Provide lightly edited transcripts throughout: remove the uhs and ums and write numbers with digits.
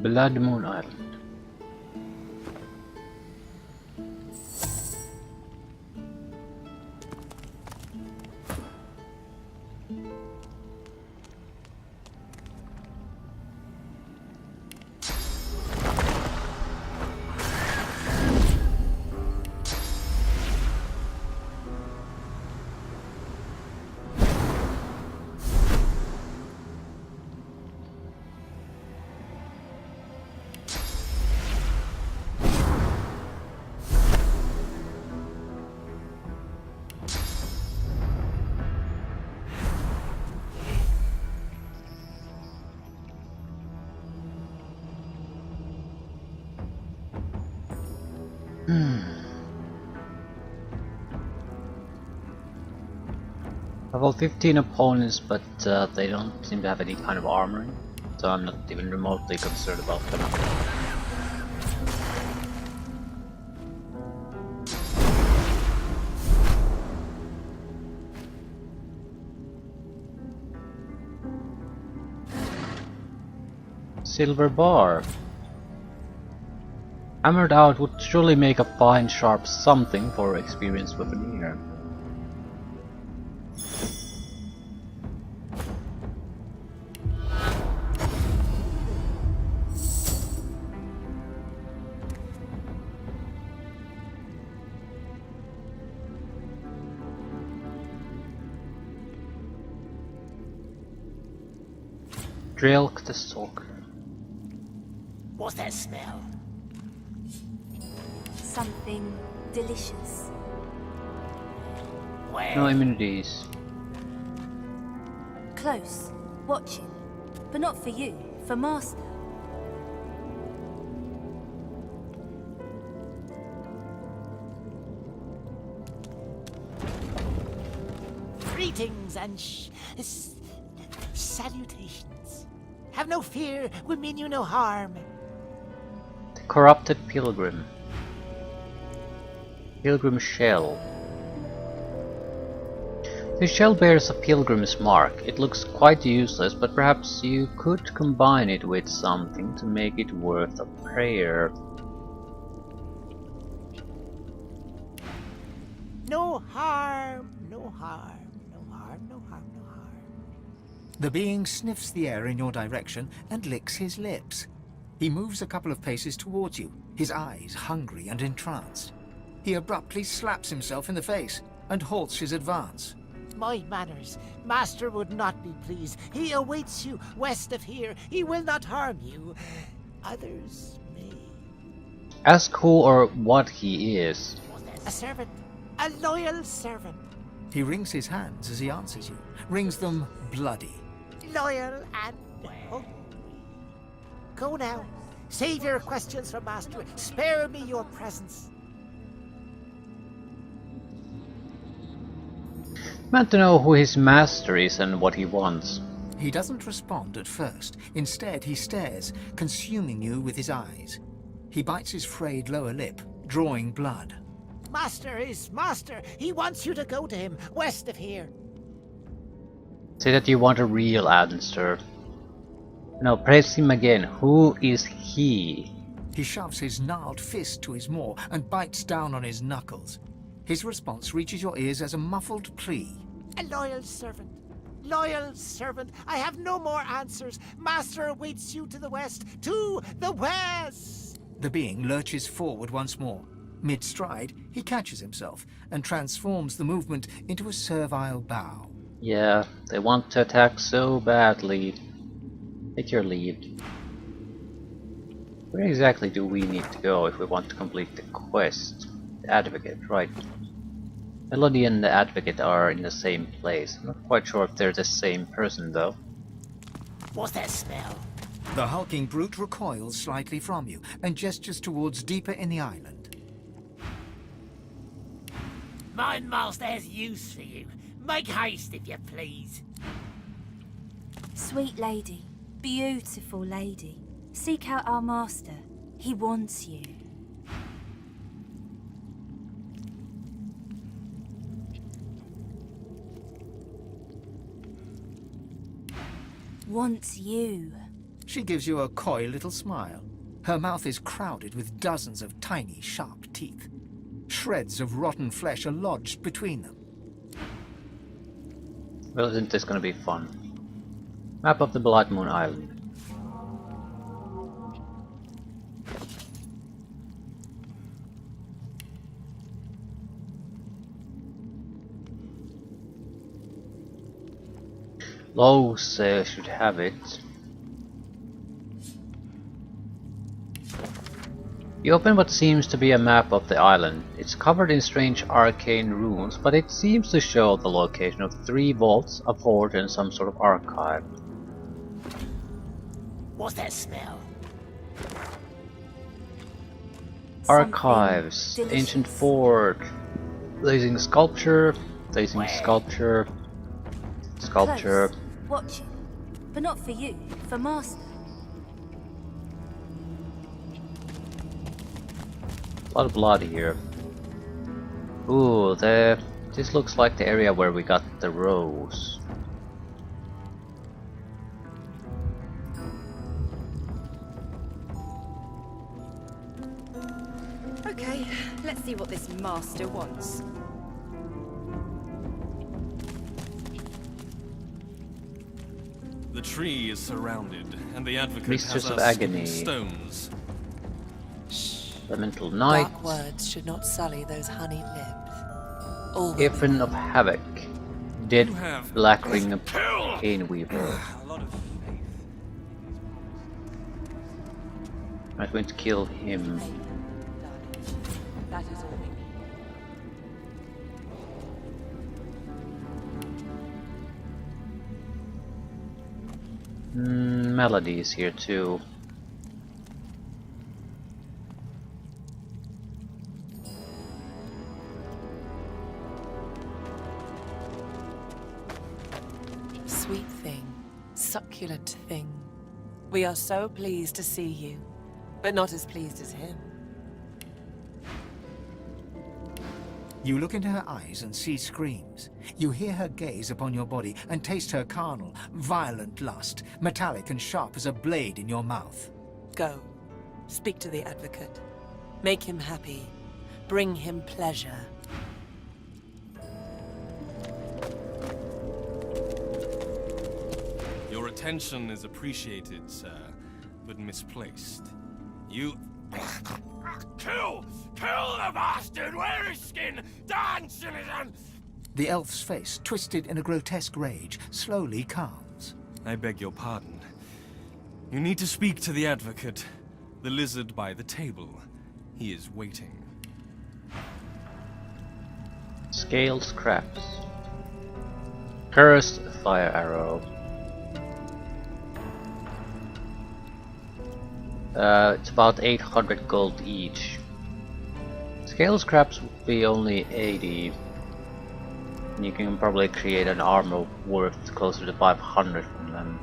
Bloodmoon Island. Level 15 opponents, but they don't seem to have any kind of armoring, so I'm not even remotely concerned about them. Silver bar. Hammered out would surely make a fine sharp something for experienced weaponeer. Drilk the Stalker. What's that smell? Something delicious. Where? No immunities. Close, watching. But not for you, for Master. Greetings and salutations. Have no fear, we mean you no harm. The Corrupted Pilgrim. Pilgrim Shell. The shell bears a pilgrim's mark. It looks quite useless, but perhaps you could combine it with something to make it worth a prayer. No harm, no harm, no harm, no harm, no harm. The being sniffs the air in your direction and licks his lips. He moves a couple of paces towards you, his eyes hungry and entranced. He abruptly slaps himself in the face and halts his advance. My manners, Master would not be pleased. He awaits you west of here. He will not harm you. Others may. Ask who or what he is. A servant, a loyal servant. He wrings his hands as he answers you, wrings them bloody. Loyal and hungry. Go now. Save your questions for Master. Spare me your presence. Meant to know who his master is and what he wants. He doesn't respond at first. Instead, he stares, consuming you with his eyes. He bites his frayed lower lip, drawing blood. Master is Master. He wants you to go to him west of here. Say that you want a real answer. No, press him again. Who is he? He shoves his gnarled fist to his maw and bites down on his knuckles. His response reaches your ears as a muffled plea. A loyal servant. Loyal servant. I have no more answers. Master awaits you to the west. To the west! The being lurches forward once more. Mid-stride, he catches himself and transforms the movement into a servile bow. Yeah, they want to attack so badly. Take your lead. Where exactly do we need to go if we want to complete the quest? The Advocate, right. Melody and the Advocate are in the same place. I'm not quite sure if they're the same person though. What's that smell? The hulking brute recoils slightly from you and gestures towards deeper in the island. My master has use for you. Make haste if you please. Sweet lady, beautiful lady, seek out our master. He wants you. Wants you. She gives you a coy little smile. Her mouth is crowded with dozens of tiny, sharp teeth. Shreds of rotten flesh are lodged between them. Well, isn't this gonna be fun? Map of the Bloodmoon Island. Lowe's should have it. You open what seems to be a map of the island. It's covered in strange arcane runes, but it seems to show the location of 3 vaults, a fort, and some sort of archive. What's that smell? Archives, Something ancient delicious. fort, blazing sculpture, sculpture. Close, watching. But not for you, for Master. A lot of blood here. Ooh, this looks like the area where we got the rose. Okay, let's see what this Master wants. The tree is surrounded, and the advocate Mistress has of us Agony. stones. Elemental Knight, Dark words should not sully those honeyed lips. All will be Ephraim of Havoc, Dead You have Black Ring of Cane Weaver. a lot of faith. I'm going to kill him. That is all we need. Melody is here too. Sweet thing, succulent thing. We are so pleased to see you, but not as pleased as him. You look into her eyes and see screams. You hear her gaze upon your body and taste her carnal, violent lust, metallic and sharp as a blade in your mouth. Go, speak to the advocate. Make him happy. Bring him pleasure. Your attention is appreciated, sir, but misplaced. You... Kill! Kill the bastard! Wear his skin! Dance, citizen! The elf's face, twisted in a grotesque rage, slowly calms. I beg your pardon. You need to speak to the advocate. The lizard by the table. He is waiting. Scaled scraps. Cursed fire arrow. It's about 800 gold each. Scale scraps would be only 80. You can probably create an armor worth closer to 500 from them.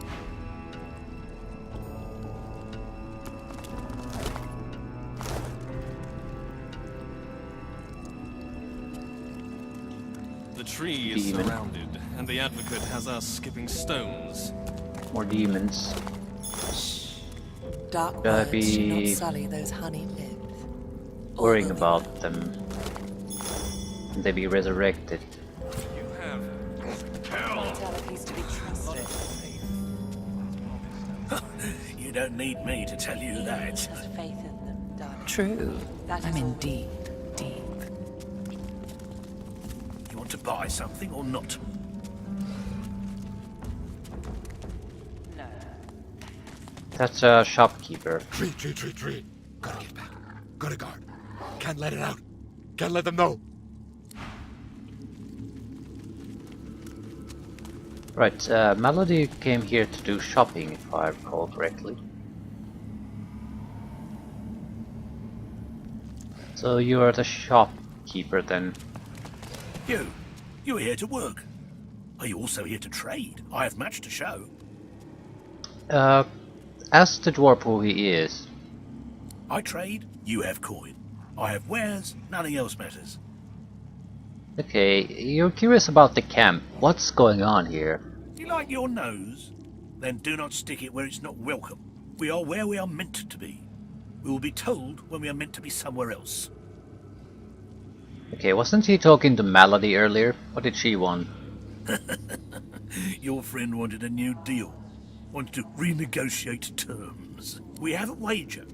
The tree is Demon. surrounded, and the advocate has us skipping stones. More demons. Dark Gotta words should not be sully those honeyed lips. All worrying will be about well. them. Can they be resurrected? You have... Mortality's to be trusted. You don't need me to tell you that. Has faith in them, darling. True. That I'm is all. indeed deep. You want to buy something or not? No. That's a shopkeeper. Tree. Gotta get back. Gotta guard. Can't let it out. Can't let them know. Right, Melody came here to do shopping, if I recall correctly. So you are the shopkeeper then? You're here to work. Are you also here to trade? I have much to show. Ask the dwarf who he is. I trade, you have coin. I have wares, nothing else matters. Okay, you're curious about the camp. What's going on here? Do you like your nose? Then do not stick it where it's not welcome. We are where we are meant to be. We will be told when we are meant to be somewhere else. Okay, wasn't he talking to Melody earlier? What did she want? Your friend wanted a new deal. Wanted to renegotiate terms. We have a wager.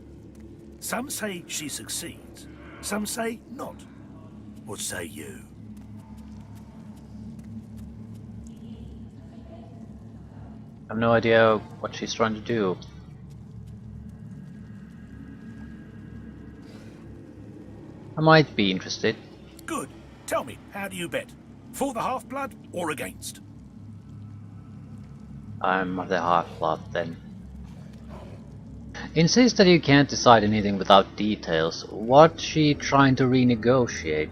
Some say she succeeds. Some say not. What say you? I have no idea what she's trying to do. I might be interested. Good. Tell me, how do you bet? For the half-blood or against? I'm the half-blood then. Insists that you can't decide anything without details. What's she trying to renegotiate?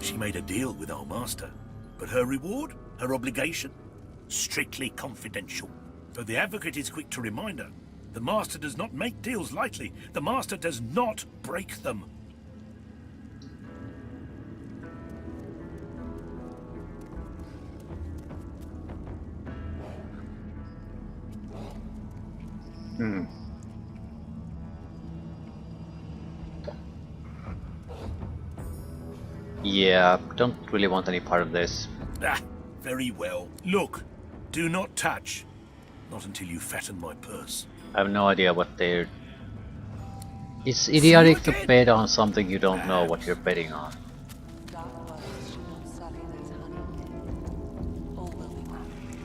She made a deal with our master. But her reward? Her obligation? Strictly confidential. Though the advocate is quick to remind her, the master does not make deals lightly. The master does not break them. Yeah, don't really want any part of this. Ah, very well. Look, do not touch. Not until you fatten my purse. I have no idea what they're... It's idiotic to again? bet on something you don't know what you're betting on.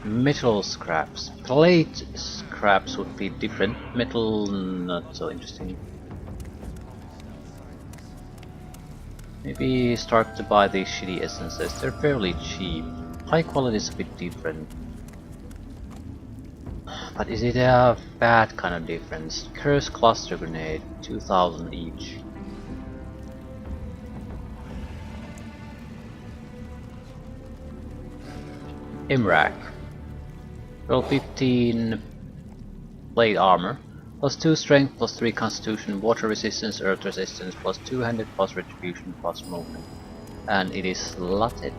Metal scraps. Plate scraps would be different. Metal, not so interesting. Maybe start to buy these shitty essences. They're fairly cheap. High quality is a bit different. But is it a bad kind of difference? Curse cluster grenade, 2000 each. Imrak. Roll 15 plate armor. Plus 2 strength, plus 3 constitution, water resistance, earth resistance, plus 200, plus retribution, plus movement. And it is slotted.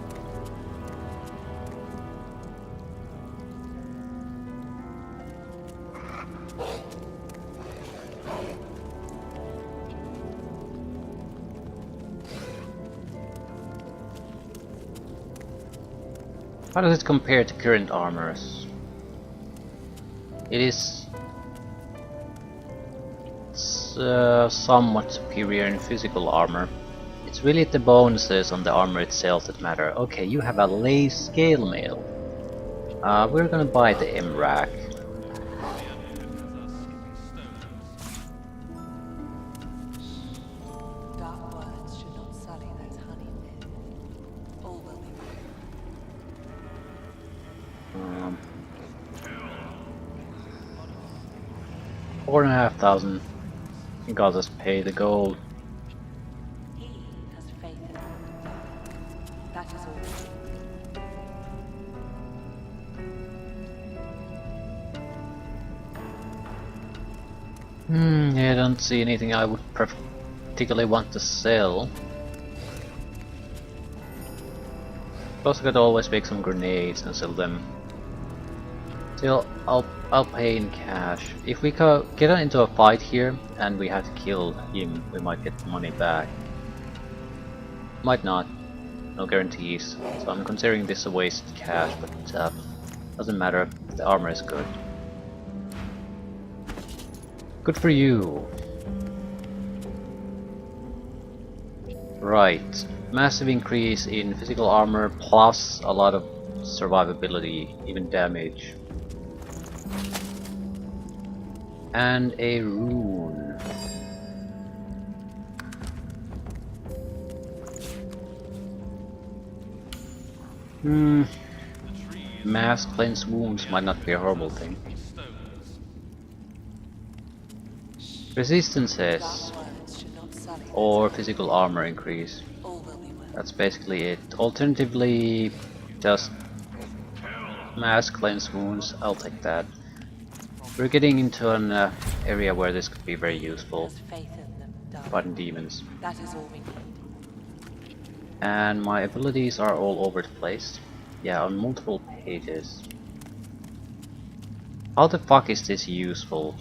How does it compare to current armors? It is somewhat superior in physical armor. It's really the bonuses on the armor itself that matter. Okay, you have a lay scale mail. We're gonna buy the M-Rack. Dark words should not sully those honey men. All will be well. 4,500. I think I'll just pay the gold. He has faith in them. That is all. Yeah, I don't see anything I would particularly want to sell. Plus I could always make some grenades and sell them. Still, I'll pay in cash. If we get into a fight here and we have to kill him, we might get the money back. Might not. No guarantees. So I'm considering this a wasted cash, but doesn't matter. The armor is good. Good for you. Right. Massive increase in physical armor plus a lot of survivability, even damage. And a rune. Mass cleanse wounds might not be a horrible thing. Resistances or physical armor increase. That's basically it. Alternatively, just mass cleanse wounds. I'll take that. We're getting into an area where this could be very useful. Fighting demons. That is all we need. And my abilities are all over the place. Yeah, on multiple pages. How the fuck is this useful?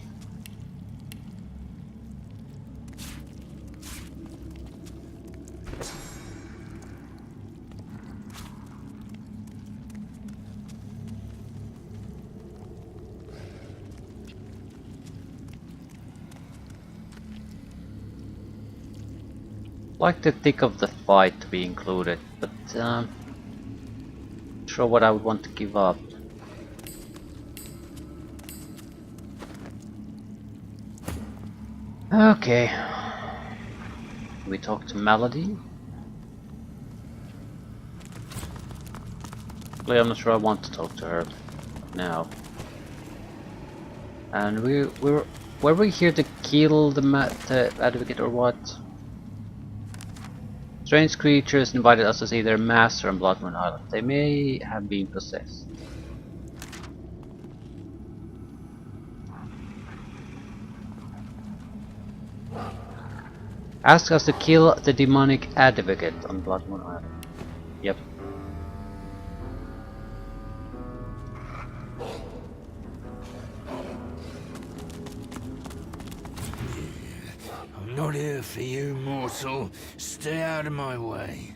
Like the thick of the fight to be included, but not sure what I would want to give up. Okay. We talk to Melody. Actually, I'm not sure I want to talk to her now. And were we here to kill the advocate or what? Strange creatures invited us to see their master on Bloodmoon Island. They may have been possessed. Ask us to kill the demonic advocate on Bloodmoon Island. Yep. I'm not here for you, mortal. Stay out of my way.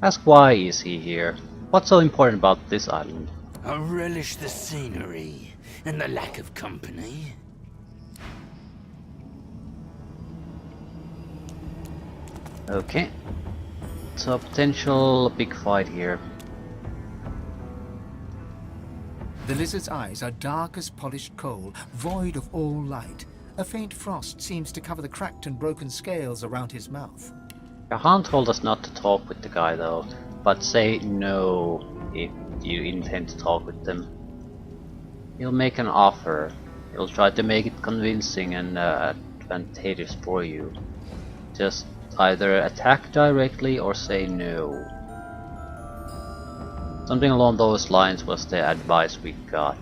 Ask why is he here? What's so important about this island? I relish the scenery and the lack of company. Okay. So potential big fight here. The lizard's eyes are dark as polished coal, void of all light. A faint frost seems to cover the cracked and broken scales around his mouth. Kahan told us not to talk with the guy though, but say no if you intend to talk with them. He'll make an offer. He'll try to make it convincing and advantageous for you. Just either attack directly or say no. Something along those lines was the advice we got.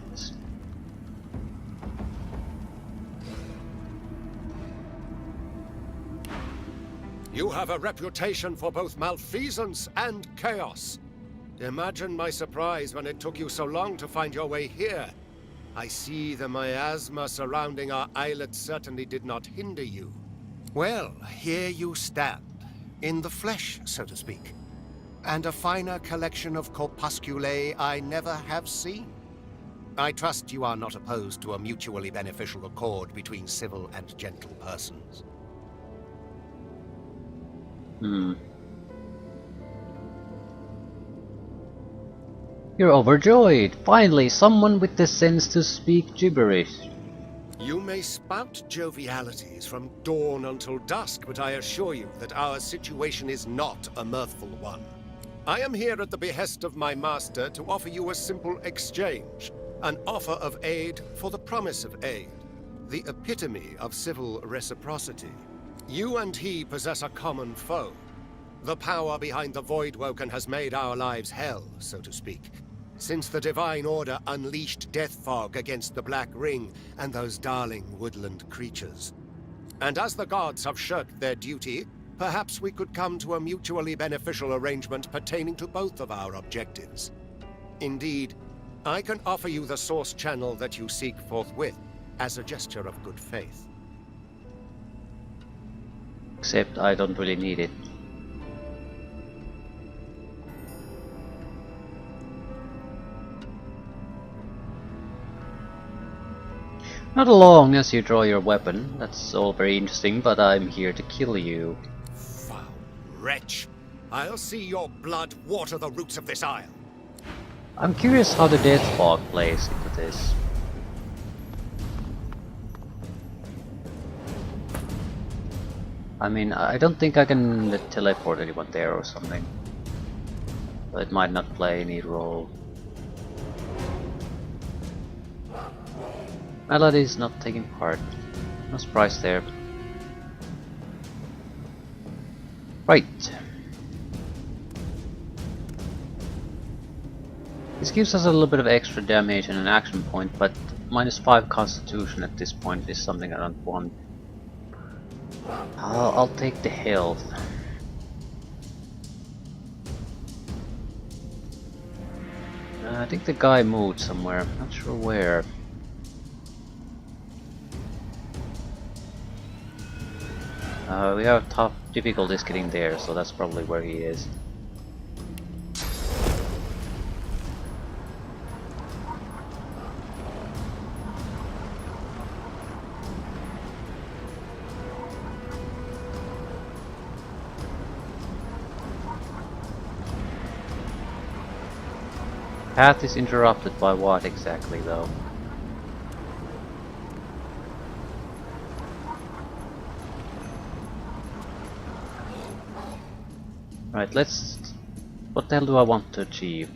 You have a reputation for both malfeasance and chaos. Imagine my surprise when it took you so long to find your way here. I see the miasma surrounding our islet certainly did not hinder you. Well, here you stand, in the flesh, so to speak. And a finer collection of corpusculae I never have seen. I trust you are not opposed to a mutually beneficial accord between civil and gentle persons. You're overjoyed! Finally, someone with the sense to speak gibberish. You may spout jovialities from dawn until dusk, but I assure you that our situation is not a mirthful one. I am here at the behest of my master to offer you a simple exchange, an offer of aid for the promise of aid, the epitome of civil reciprocity. You and he possess a common foe. The power behind the Voidwoken has made our lives hell, so to speak, since the Divine Order unleashed death fog against the Black Ring and those darling woodland creatures. And as the gods have shirked their duty, perhaps we could come to a mutually beneficial arrangement pertaining to both of our objectives. Indeed, I can offer you the source channel that you seek forthwith, as a gesture of good faith. Except I don't really need it. Not long as you draw your weapon. That's all very interesting, but I'm here to kill you. Foul wretch! I'll see your blood water the roots of this isle. I'm curious how the death fog plays into this. I mean, I don't think I can teleport anyone there or something. But it might not play any role. Melody's not taking part. No surprise there. Right. This gives us a little bit of extra damage and an action point, but -5 constitution at this point is something I don't want. I'll take the health. I think the guy moved somewhere, not sure where. We have tough difficulties getting there, so that's probably where he is. Path is interrupted by what exactly, though? Right, let's... What the hell do I want to achieve?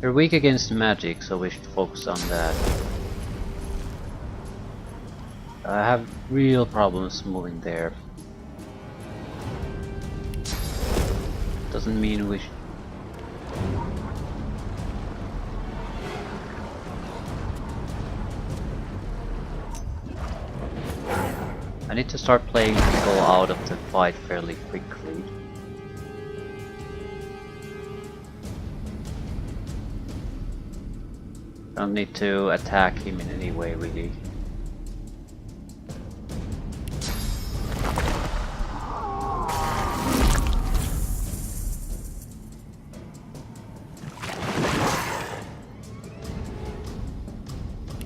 We're weak against magic, so we should focus on that. I have real problems moving there. Doesn't mean we should... I need to start playing people out of the fight fairly quickly. Don't need to attack him in any way, really.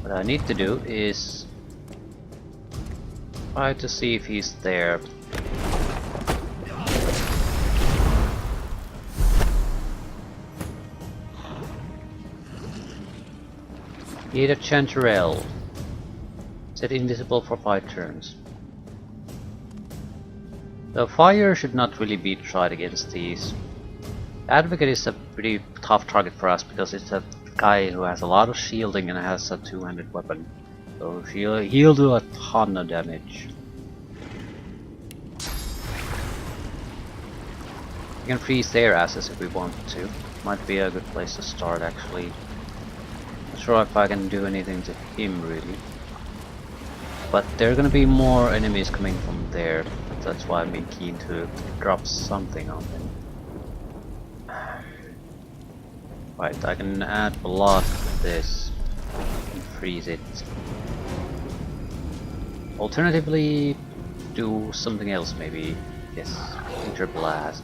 What I need to do is try to see if he's there. Need a Chanterelle. Set invisible for 5 turns. The fire should not really be tried against these. Advocate is a pretty tough target for us because it's a guy who has a lot of shielding and has a 2-handed weapon. So he'll do a ton of damage. We can freeze their asses if we want to. Might be a good place to start, actually. Not sure if I can do anything to him, really. But there are gonna be more enemies coming from there. That's why I'm being keen to drop something on them. Right, I can add block to this and freeze it. Alternatively, do something else maybe. Yes, Winter Blast.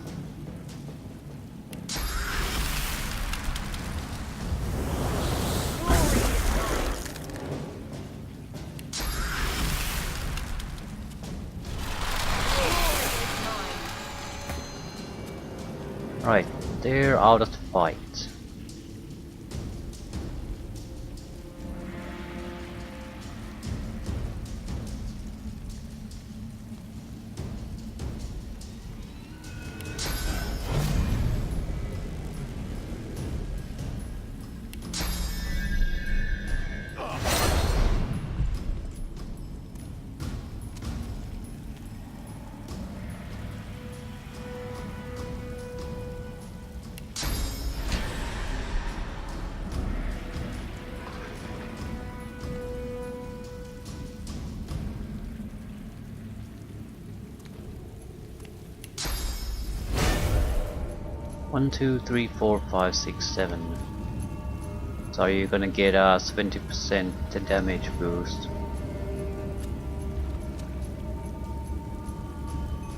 Right, they're out of the fight. One, two, three, 4, 5, 6, 7. So you're gonna get a 70% damage boost.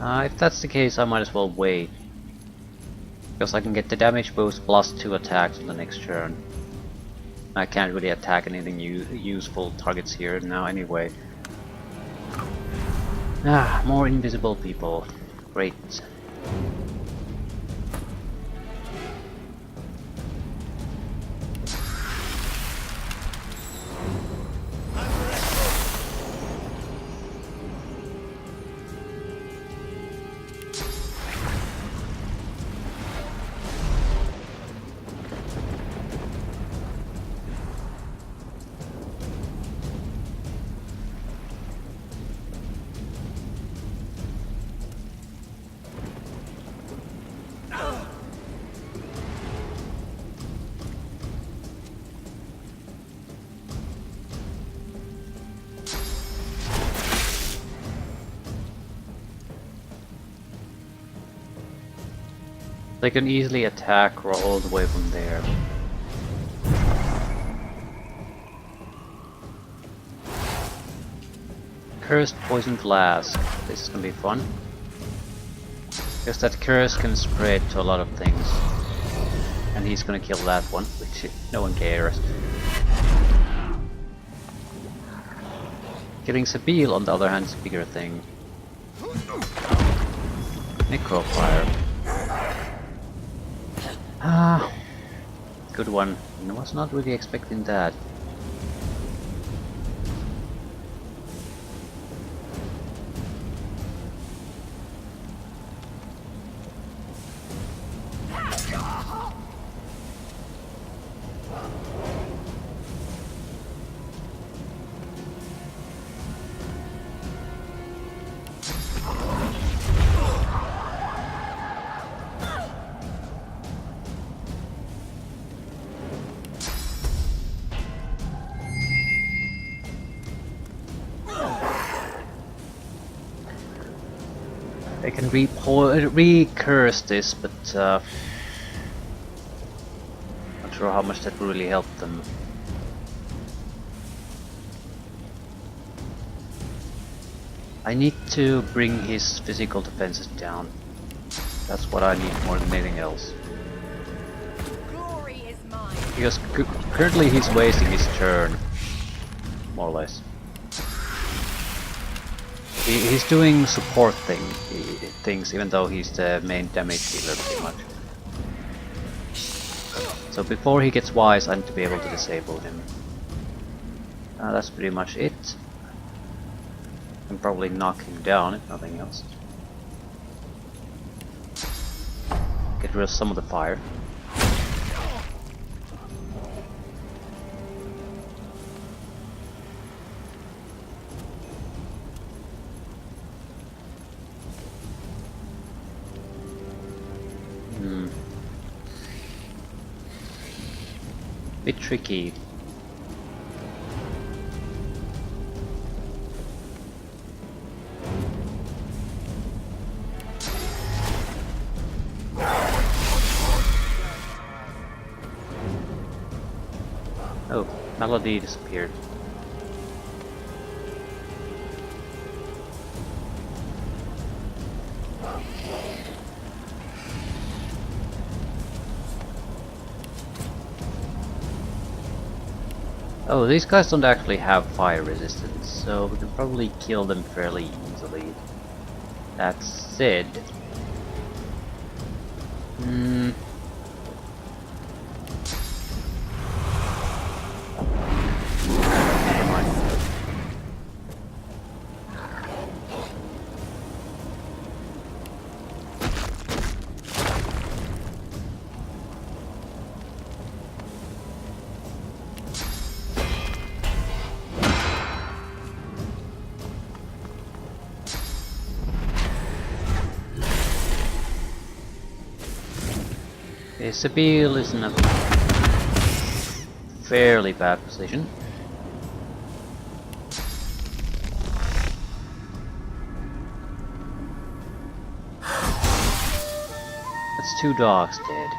If that's the case, I might as well wait. Because I can get the damage boost plus 2 attacks on the next turn. I can't really attack anything useful targets here now anyway. More invisible people. Great. They can easily attack all the way from there. Cursed Poison Flask. This is gonna be fun. Because that curse can spread to a lot of things. And he's gonna kill that one, which no one cares. Killing Sabile, on the other hand, is a bigger thing. Necrofire. Ah, good one. I was not really expecting that. I can re-curse this, but not sure how much that will really help them. I need to bring his physical defenses down. That's what I need more than anything else. Glory is mine. Because currently he's wasting his turn, more or less. He's doing support things, even though he's the main damage dealer, pretty much. So before he gets wise, I need to be able to disable him. That's pretty much it. I can probably knock him down, if nothing else. Get rid of some of the fire. Bit tricky. Oh, Melody disappeared. Oh, these guys don't actually have fire resistance, so we can probably kill them fairly easily. That said... Never mind. Sabile is in a fairly bad position. That's 2 dogs dead.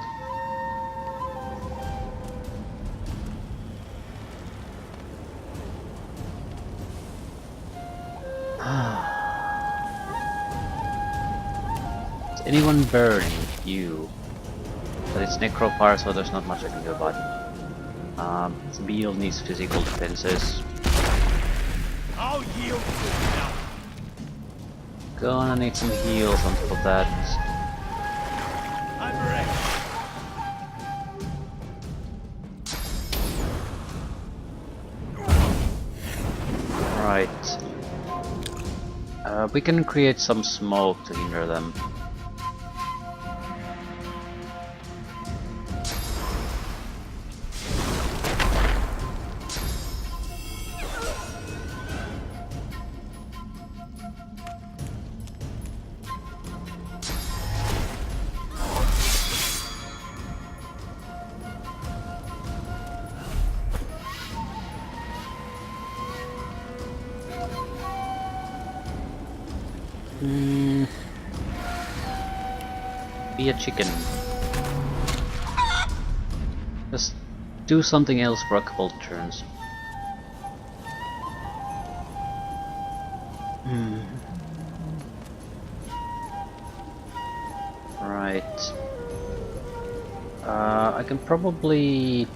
Is anyone burning? You. But it's Necrofire, so there's not much I can do about it. Sabile needs physical defenses. I'll yield to it now. Gonna need some heals on top of that. I'm ready. Right. We can create some smoke to hinder them. Be a chicken. Just do something else for a couple of turns. Right. I can probably...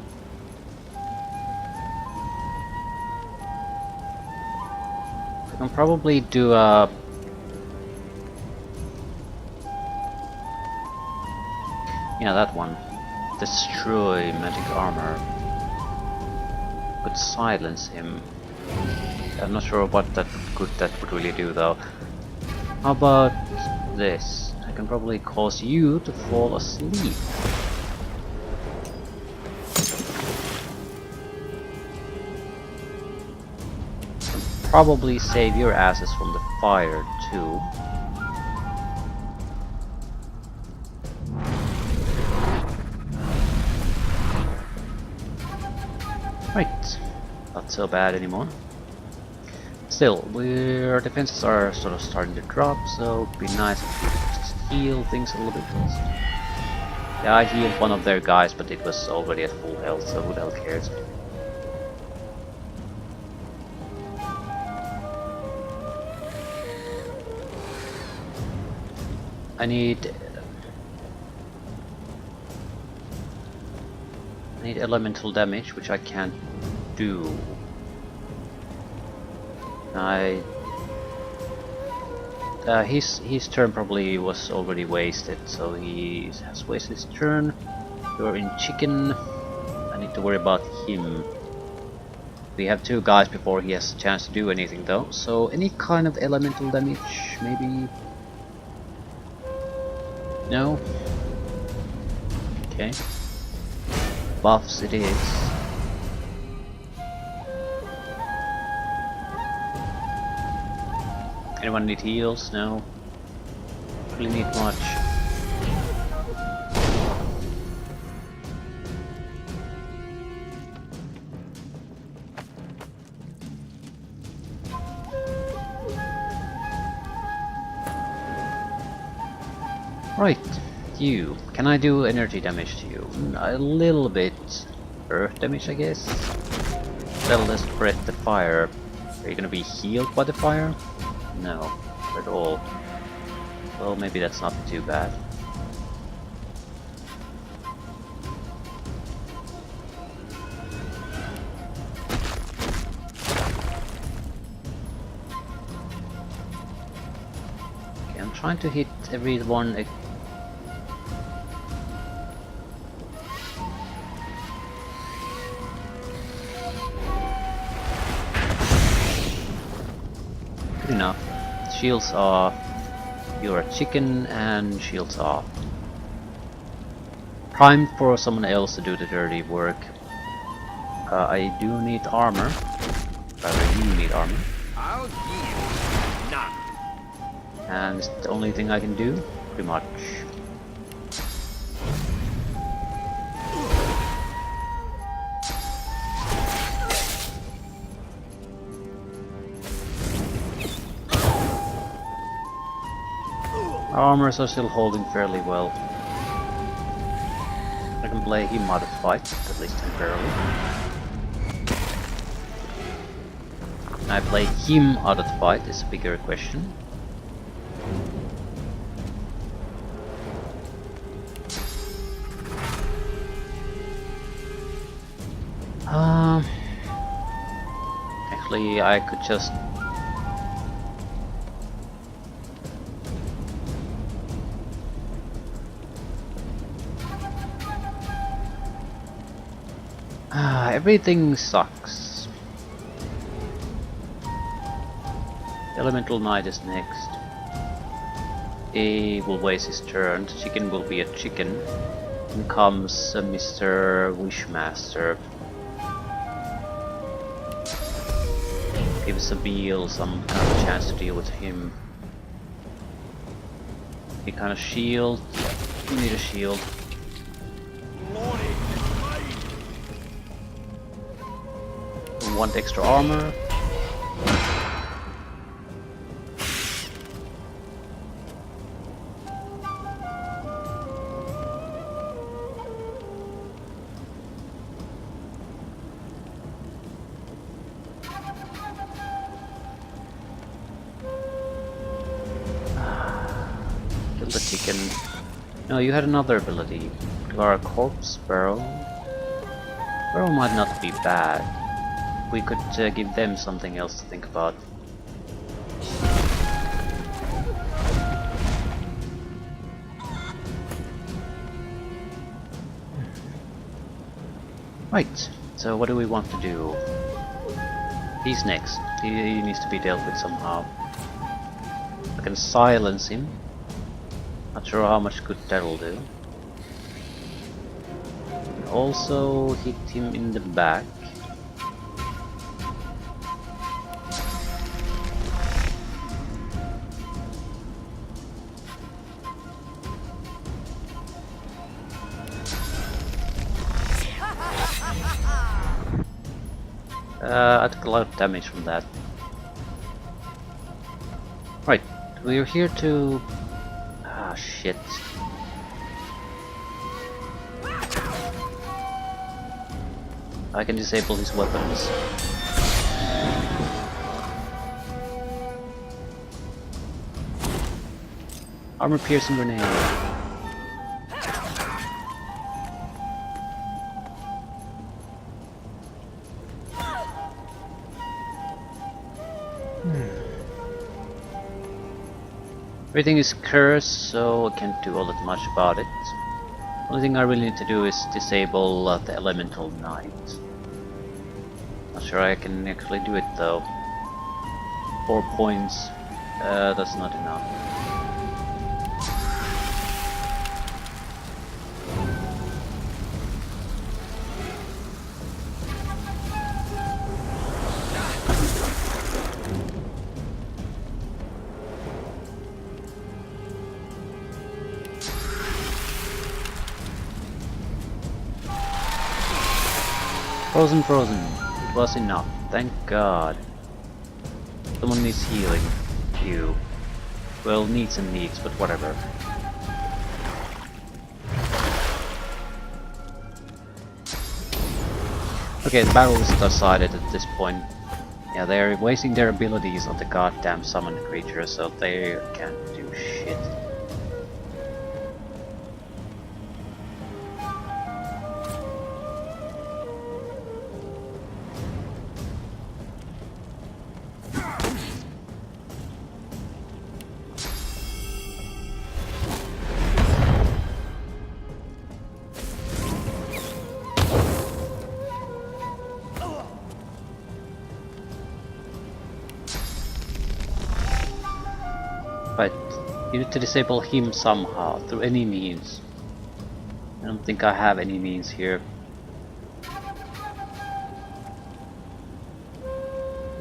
do a... Yeah, that one. Destroy magic armor. Could silence him. I'm not sure what that would really do though. How about this? I can probably cause you to fall asleep. Probably save your asses from the fire too. Right, not so bad anymore. Still, our defenses are sort of starting to drop, so it'd be nice if we could just heal things a little bit. Yeah, I healed one of their guys, but it was already at full health, so who the hell cares? I need elemental damage, which I can't do. His turn probably was already wasted, so he has wasted his turn. You're in chicken. I need to worry about him. We have 2 guys before he has a chance to do anything though, so any kind of elemental damage, maybe? No? Okay. Buffs it is. Anyone need heals? No. Really need much. Right, you. Can I do energy damage to you? A little bit. Earth damage, I guess. Well, let's spread the fire. Are you gonna be healed by the fire? No, not at all. Well, maybe that's not too bad. Okay, I'm trying to hit everyone. Good enough. Shields off. You're a chicken and shields off. Time for someone else to do the dirty work. I do need armor. Rather, you need armor. I'll yield. None. And it's the only thing I can do, pretty much. Armors are still holding fairly well. I can play him out of fight, at least temporarily. Can I play him out of the fight is a bigger question. Actually, I could just... everything sucks. Elemental Knight is next. He will waste his turn. The chicken will be a chicken. Then comes Mr. Wishmaster. Gives Sabeel some kind of chance to deal with him. Any kind of shield? You need a shield. Want extra armor? can... No, you had another ability. You are a corpse sparrow. Sparrow might not be bad. We could give them something else to think about. Right, so what do we want to do? He's next. He needs to be dealt with somehow. I can silence him. Not sure how much good that'll do. And also hit him in the back. I took a lot of damage from that. Right, we're here to... Ah, shit. I can disable his weapons. Armor piercing grenade. Everything is cursed, so I can't do all that much about it. Only thing I really need to do is disable the Elemental Knight. Not sure I can actually do it though. 4 points, that's not enough. Frozen. It was enough. Thank God. Someone needs healing. You. Well, needs and needs, but whatever. Okay, the battle is decided at this point. Yeah, they're wasting their abilities on the goddamn summoned creature, so they can't do shit. But you need to disable him somehow, through any means. I don't think I have any means here. I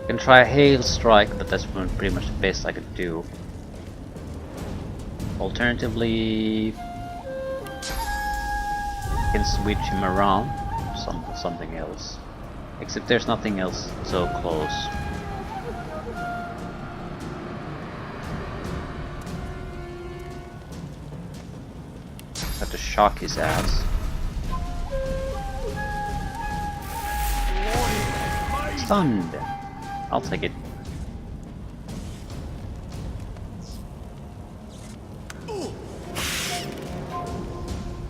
can try a hail strike, but that's pretty much the best I could do. Alternatively, I can switch him around to something else. Except there's nothing else so close. Have to shock his ass. Stunned. I'll take it.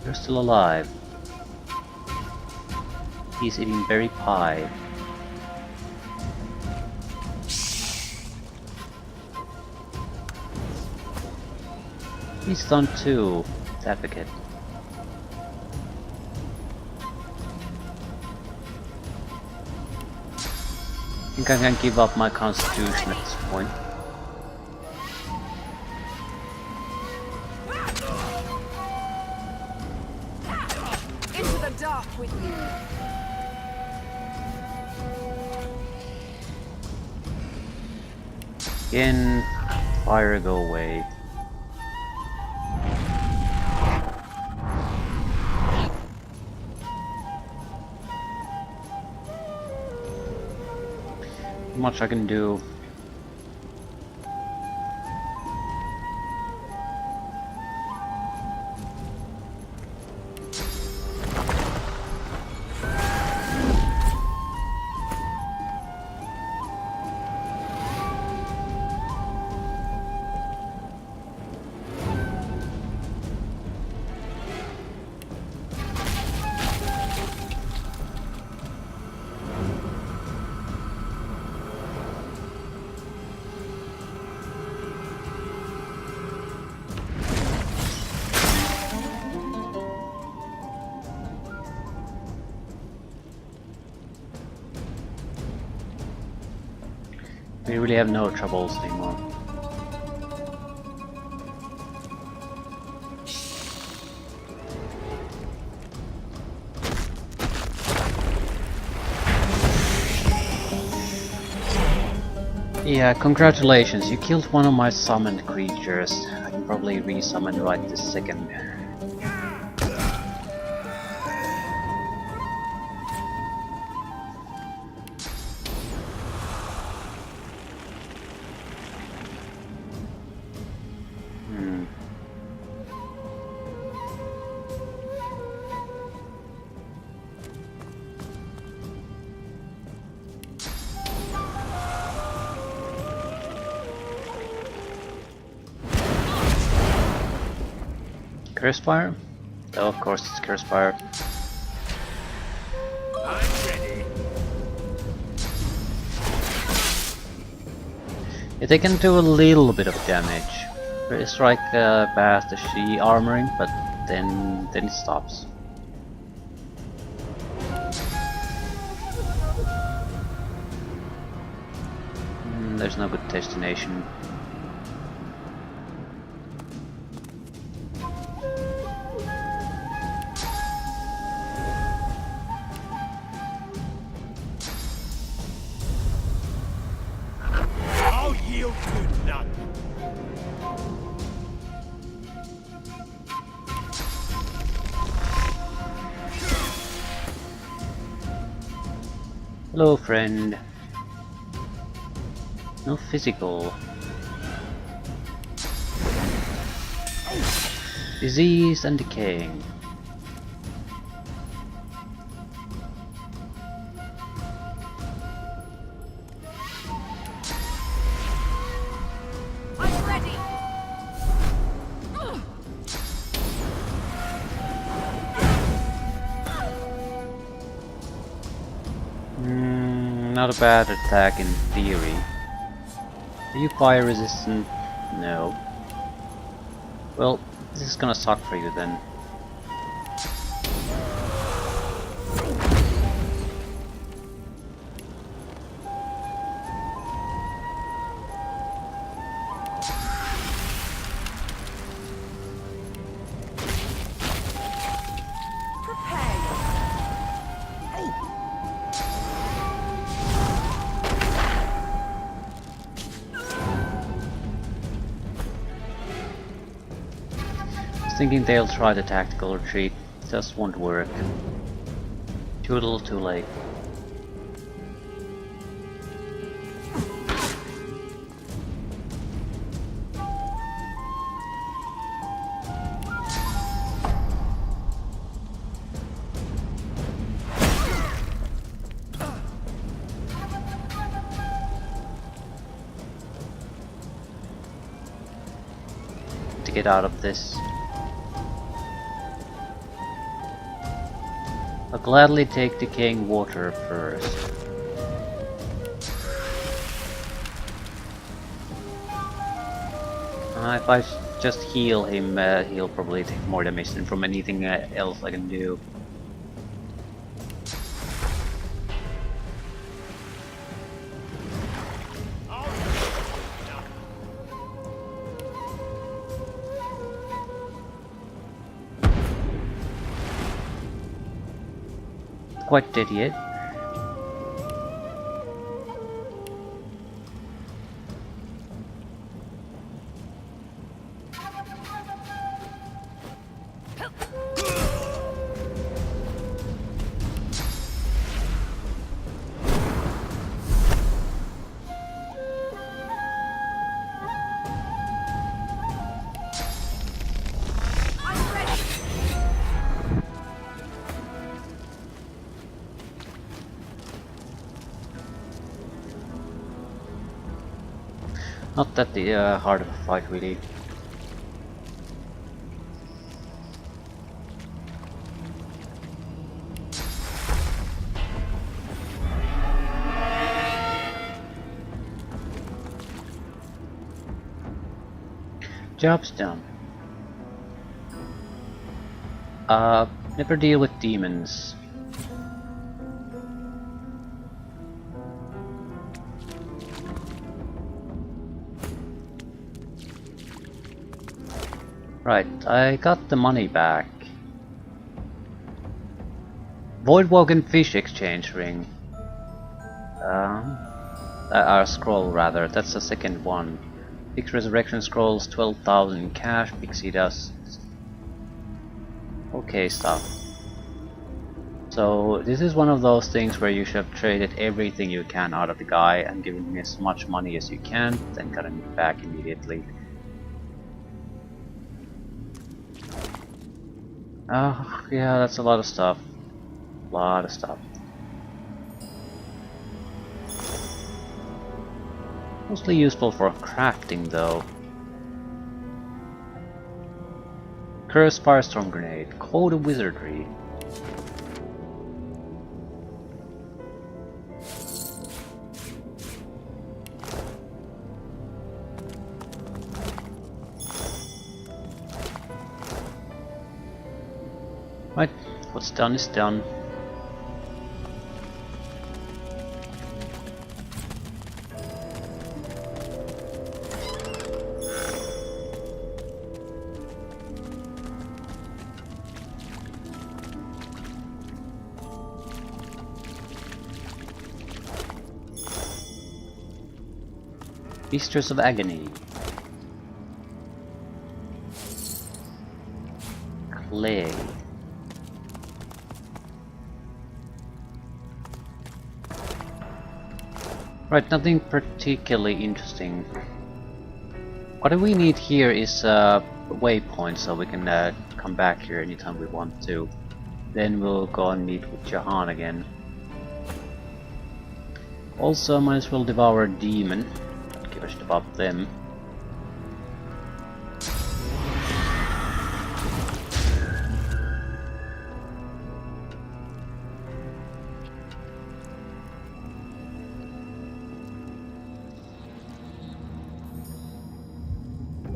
You're still alive. He's eating berry pie. He's stunned too. Advocate. I think I can give up my constitution at this point. Into the dark with you. Again, fire go away. Much I can do. We really have no troubles anymore. Yeah, congratulations, you killed one of my summoned creatures. I can probably re-summon right this second. Curse Fire? Oh, of course it's Curse Fire. I'm ready. Yeah, they can do a little bit of damage. It's like past the she armoring, but then it stops. There's no good destination. I'll yield to none. Hello, friend. No physical. Disease and decaying. I'm ready. Not a bad attack in theory. Are you fire resistant? No. Well, this is gonna suck for you then. Thinking they'll try the tactical retreat, just won't work. Too little, too late. To get out of this. I'll gladly take decaying water first. If I just heal him, he'll probably take more damage than from anything else I can do. Quite dead yet. Not that hard of a fight, really. Job's done. Never deal with demons. Right, I got the money back. Voidwoken Fish Exchange Ring. Our scroll rather, that's the second one. 6 resurrection scrolls, 12,000 cash, pixie dust. Okay stuff. So this is one of those things where you should have traded everything you can out of the guy and given him as much money as you can, then gotten it back immediately. Yeah, that's a lot of stuff. Lot of stuff. Mostly useful for crafting though. Cursed Firestorm Grenade, Code of Wizardry. Right, what's done is done. Feasters of Agony. Clay. Right, nothing particularly interesting. What we need here is a waypoint so we can come back here anytime we want to. Then we'll go and meet with Jahan again. Also, might as well devour a demon. Don't give a shit about them.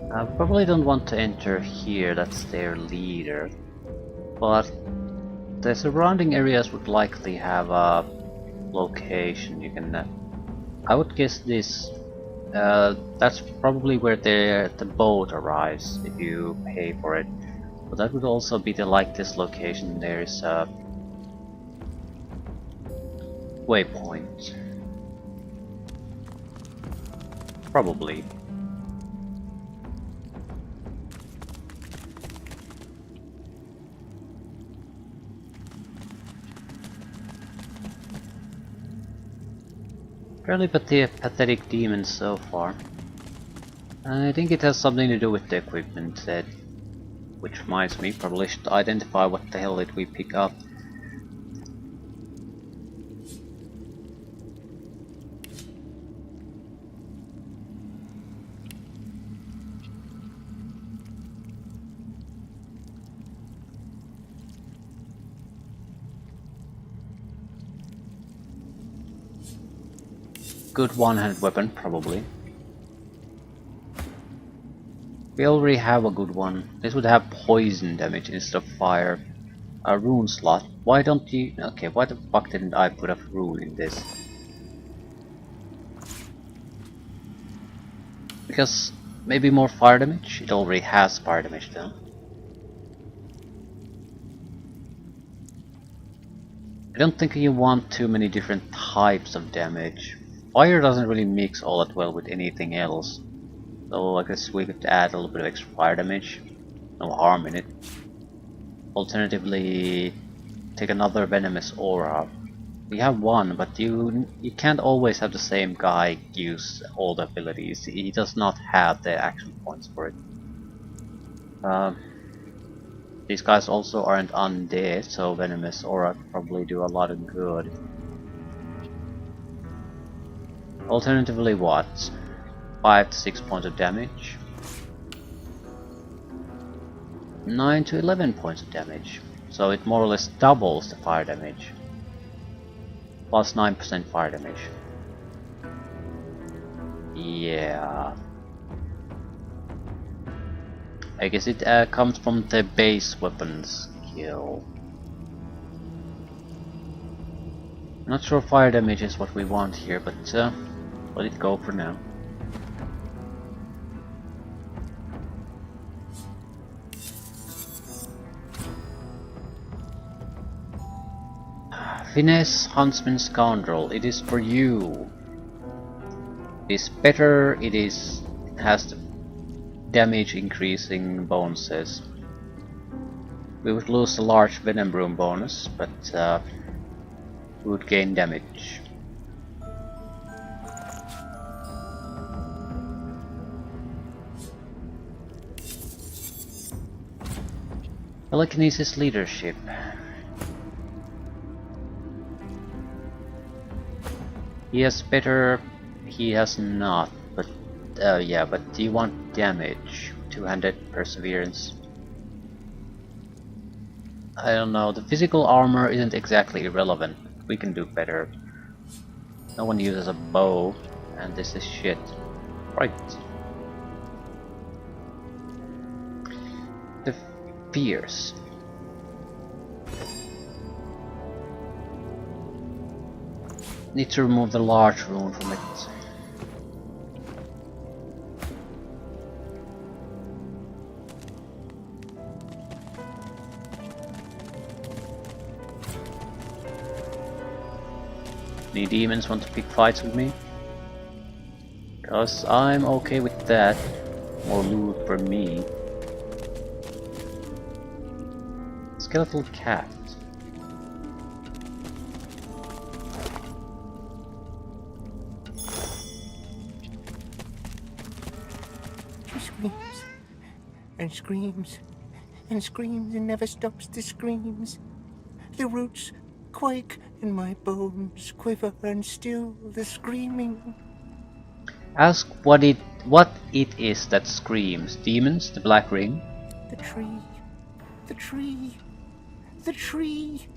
I probably don't want to enter here, that's their leader. But the surrounding areas would likely have a location you can... I would guess this... that's probably where the boat arrives, if you pay for it. But that would also be the this location. There is a... waypoint. Probably. Fairly pathetic demons so far. I think it has something to do with the equipment set. Which reminds me, probably should identify what the hell did we pick up. Good one-handed weapon, probably. We already have a good one. This would have poison damage instead of fire. A rune slot. Why don't you... Okay, why the fuck didn't I put a rune in this? Because maybe more fire damage? It already has fire damage though. I don't think you want too many different types of damage. Fire doesn't really mix all that well with anything else. So I guess we could add a little bit of extra fire damage. No harm in it. Alternatively, take another venomous aura. We have one, but you can't always have the same guy use all the abilities. He does not have the action points for it. These guys also aren't undead, so venomous aura could probably do a lot of good. Alternatively, what? 5 to 6 points of damage. 9 to 11 points of damage. So it more or less doubles the fire damage. Plus 9% fire damage. Yeah. I guess it comes from the base weapon skill. Not sure fire damage is what we want here, but let it go for now. Finesse, Huntsman, Scoundrel. It is for you. It is better. It has the damage increasing bonuses. We would lose the large Venom Broom bonus, but we would gain damage. Telekinesis Leadership. He has better, he has not, but yeah, but do you want damage? Two-handed Perseverance. I don't know, the physical armor isn't exactly irrelevant. We can do better. No one uses a bow, and this is shit. Right. The Fierce. Need to remove the large rune from it. Any demons want to pick fights with me? Because I'm okay with that. More loot for me. Skeletal cat. She screams and screams and screams and never stops to screams. The roots quake and my bones quiver and still the screaming. Ask what it is that screams. Demons? The Black Ring? The tree, the tree, the tree.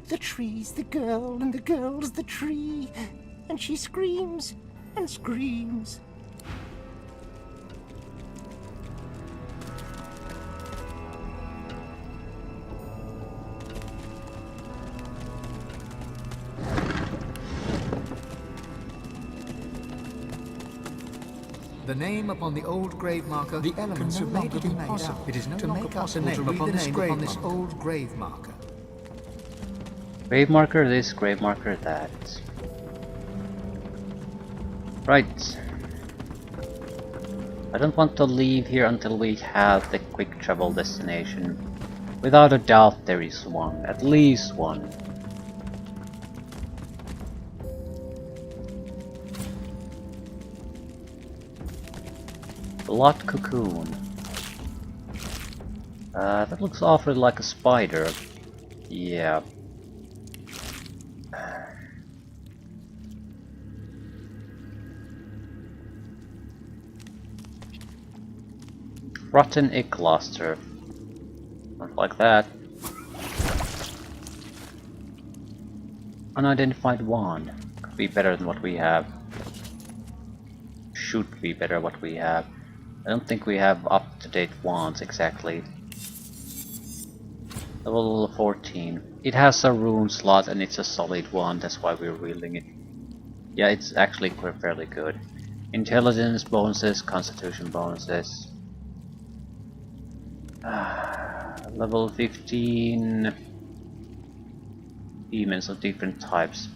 The tree's the girl and the girl's the tree. And she screams and screams. The name upon the old grave marker, the elements have made it impossible. It is no longer possible to read the name upon this old grave marker. Grave marker this, grave marker that. Right. I don't want to leave here until we have the quick travel destination. Without a doubt there is one, at least one. Blood cocoon. That looks awfully like a spider. Yeah. Rotten egg cluster. Not like that. Unidentified wand. Could be better than what we have. Should be better what we have. I don't think we have up-to-date wands exactly. Level 14. It has a rune slot and it's a solid wand, that's why we're wielding it. Yeah, it's actually fairly good. Intelligence bonuses, constitution bonuses. Level 15. Demons of different types.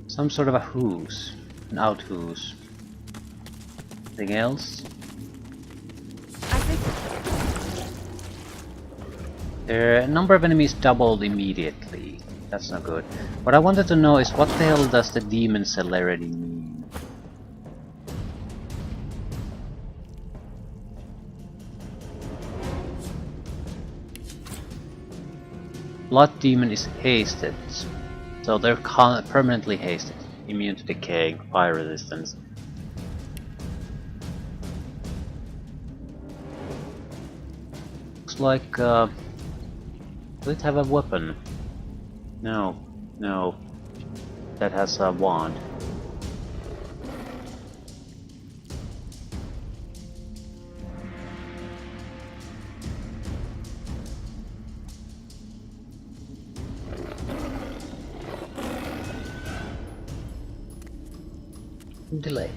Some sort of a hoose. An out-hoose. Anything else? A number of enemies doubled immediately. That's not good. What I wanted to know is what the hell does the demon celerity mean? Blood demon is hasted. So they're permanently hasted, immune to decay, fire resistance. Looks like, does it have a weapon? No, no. That has a wand. Delay.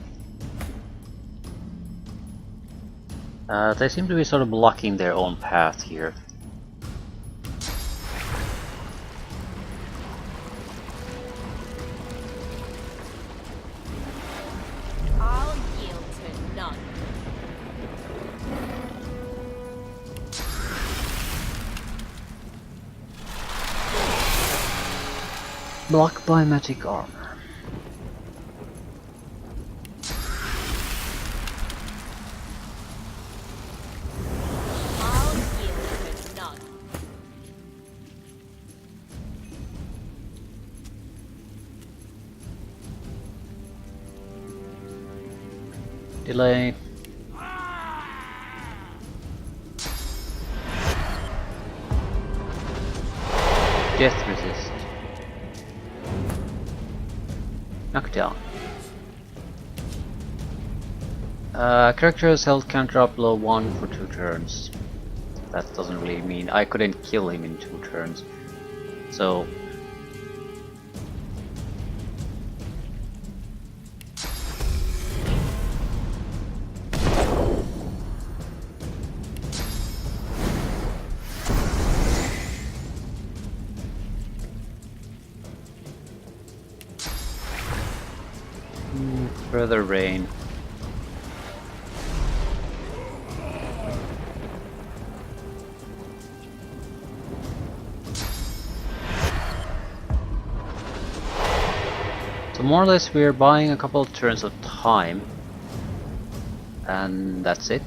They seem to be sort of blocking their own path here. I'll yield to none. Block by magic armor. I'll yield to none. Delay. Death resist. Knockdown. Character's health can drop below 1 for 2 turns. That doesn't really mean I couldn't kill him in 2 turns. So... further rain. So more or less we're buying a couple of turns of time. And that's it.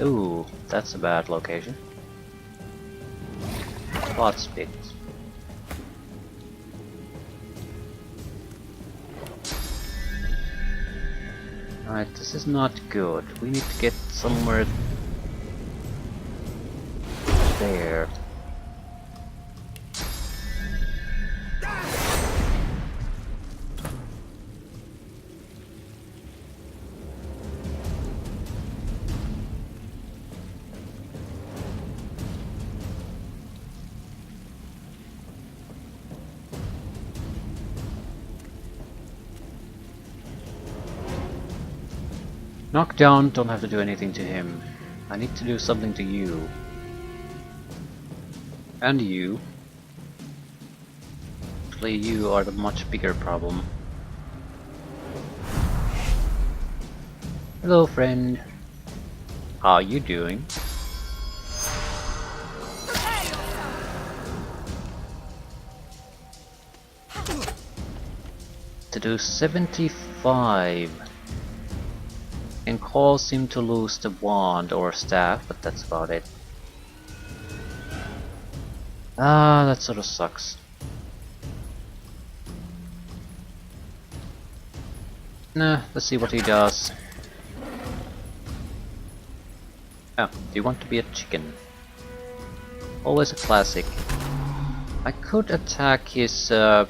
Ooh, that's a bad location. Plot spit. Alright, this is not good. We need to get somewhere there. Knockdown, don't have to do anything to him. I need to do something to you. And you. Actually, you are the much bigger problem. Hello, friend. How are you doing? To do 75. And cause him to lose the wand or staff, but that's about it. Ah, that sort of sucks. Nah, let's see what he does. Oh, do you want to be a chicken? Always a classic. I could attack his no,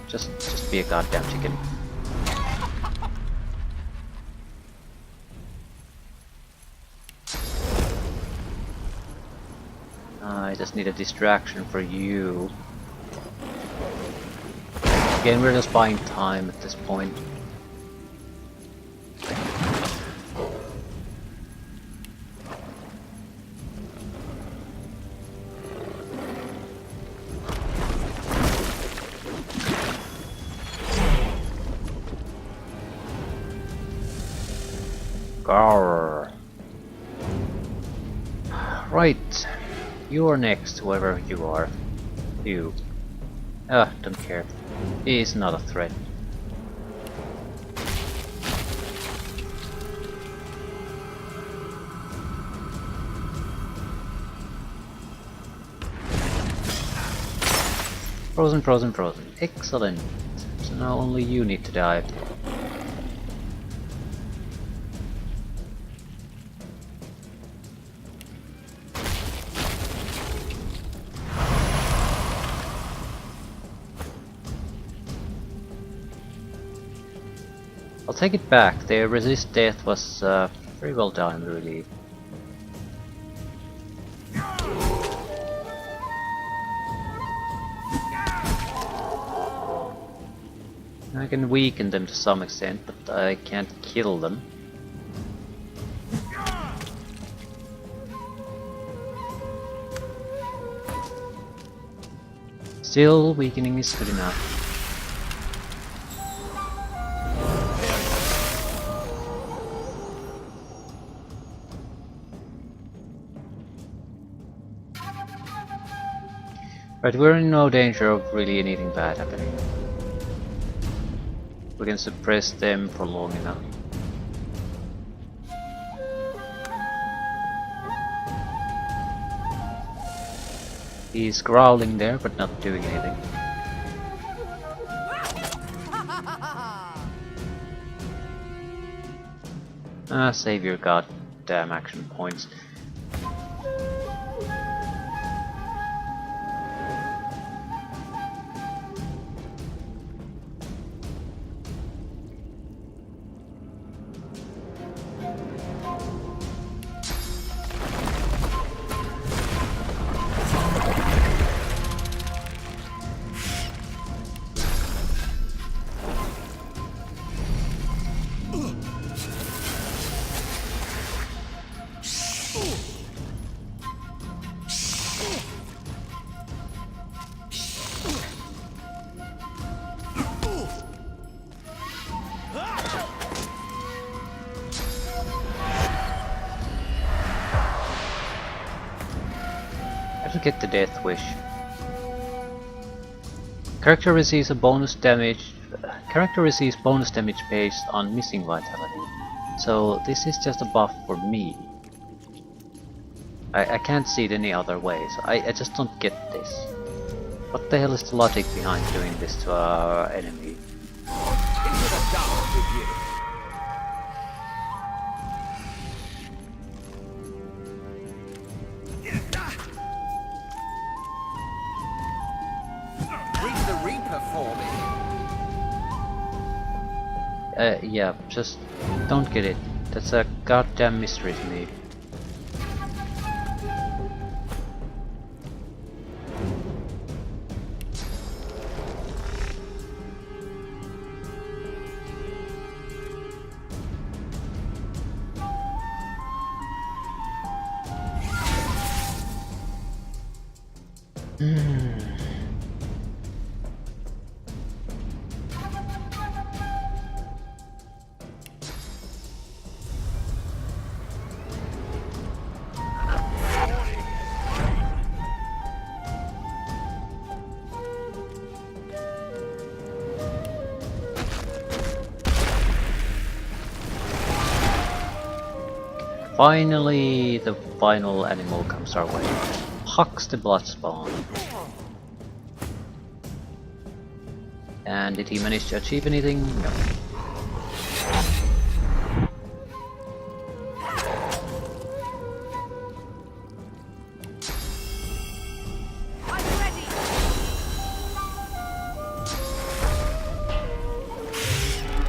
just be a goddamn chicken. I just need a distraction for you. Again, we're just buying time at this point. Grrr. Right. You're next, whoever you are. You. Ah, don't care. He is not a threat. Frozen, frozen, frozen. Excellent. So now only you need to die. I'll take it back. Their resist death was very well done, really. I can weaken them to some extent, but I can't kill them. Still, weakening is good enough. Right, we're in no danger of really anything bad happening. We can suppress them for long enough. He's growling there, but not doing anything. Save your goddamn action points. Get the death wish. Character receives bonus damage based on missing vitality. So this is just a buff for me. I can't see it any other way, so I just don't get this. What the hell is the logic behind doing this to our enemy? Yeah, just don't get it. That's a goddamn mystery to me. Finally, the final animal comes our way. Hucks the Bloodspawn. And did he manage to achieve anything? No.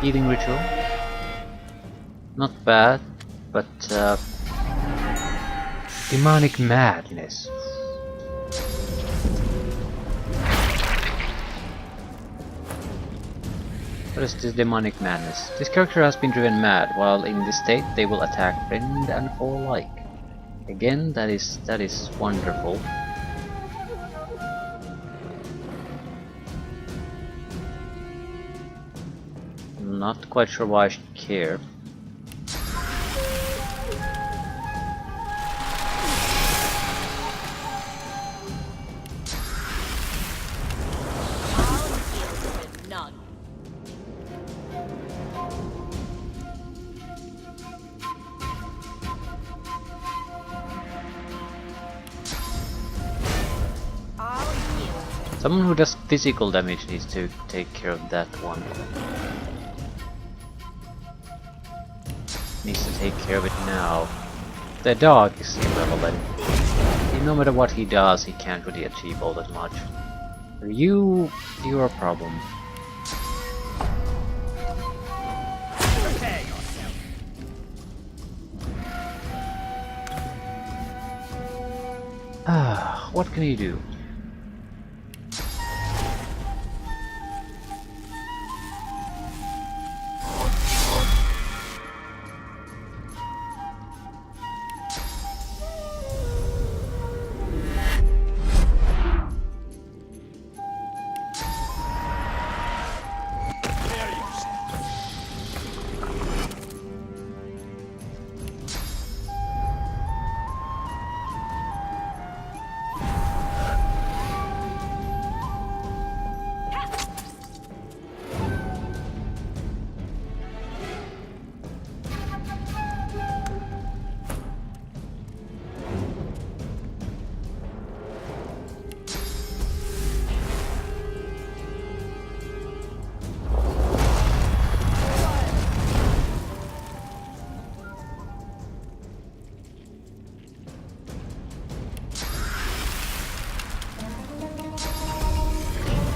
Healing ritual. Not bad. But demonic madness. What is this demonic madness? This character has been driven mad. While in this state, they will attack friend and foe alike. Again, that is wonderful. Not quite sure why I should care. Someone who does physical damage needs to take care of that one. Needs to take care of it now. The dog is irrelevant. No matter what he does, he can't really achieve all that much. You're a problem. What can you do?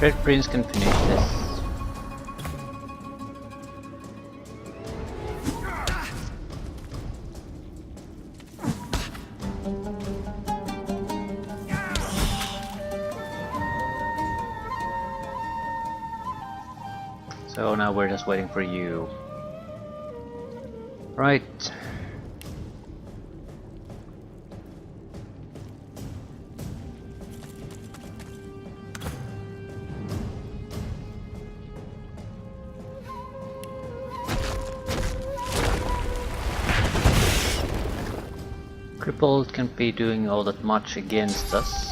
Red Prince can finish this. So now we're just waiting for you. Right. Crippled can't be doing all that much against us.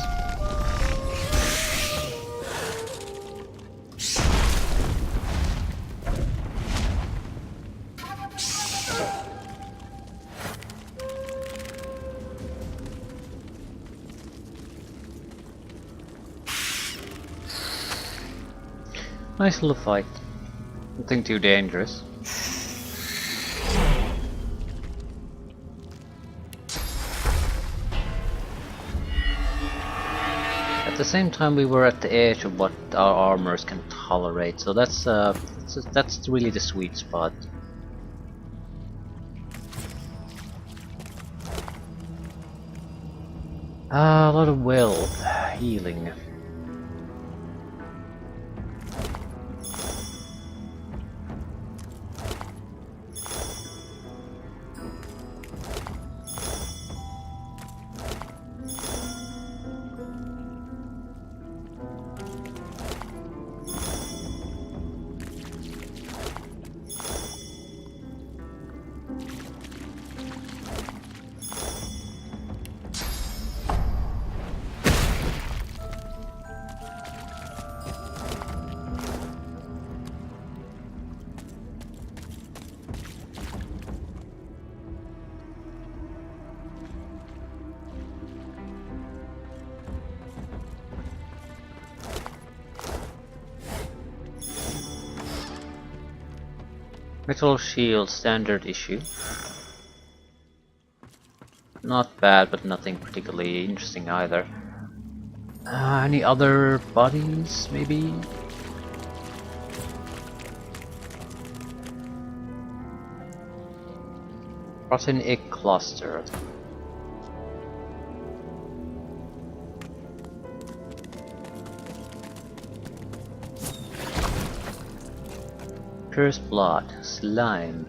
Nice little fight. Nothing too dangerous. At the same time, we were at the edge of what our armors can tolerate, so that's really the sweet spot. A lot of wealth, healing. Metal shield, standard issue. Not bad, but nothing particularly interesting either. Any other bodies, maybe? Rotten egg cluster. Cursed blood, slime.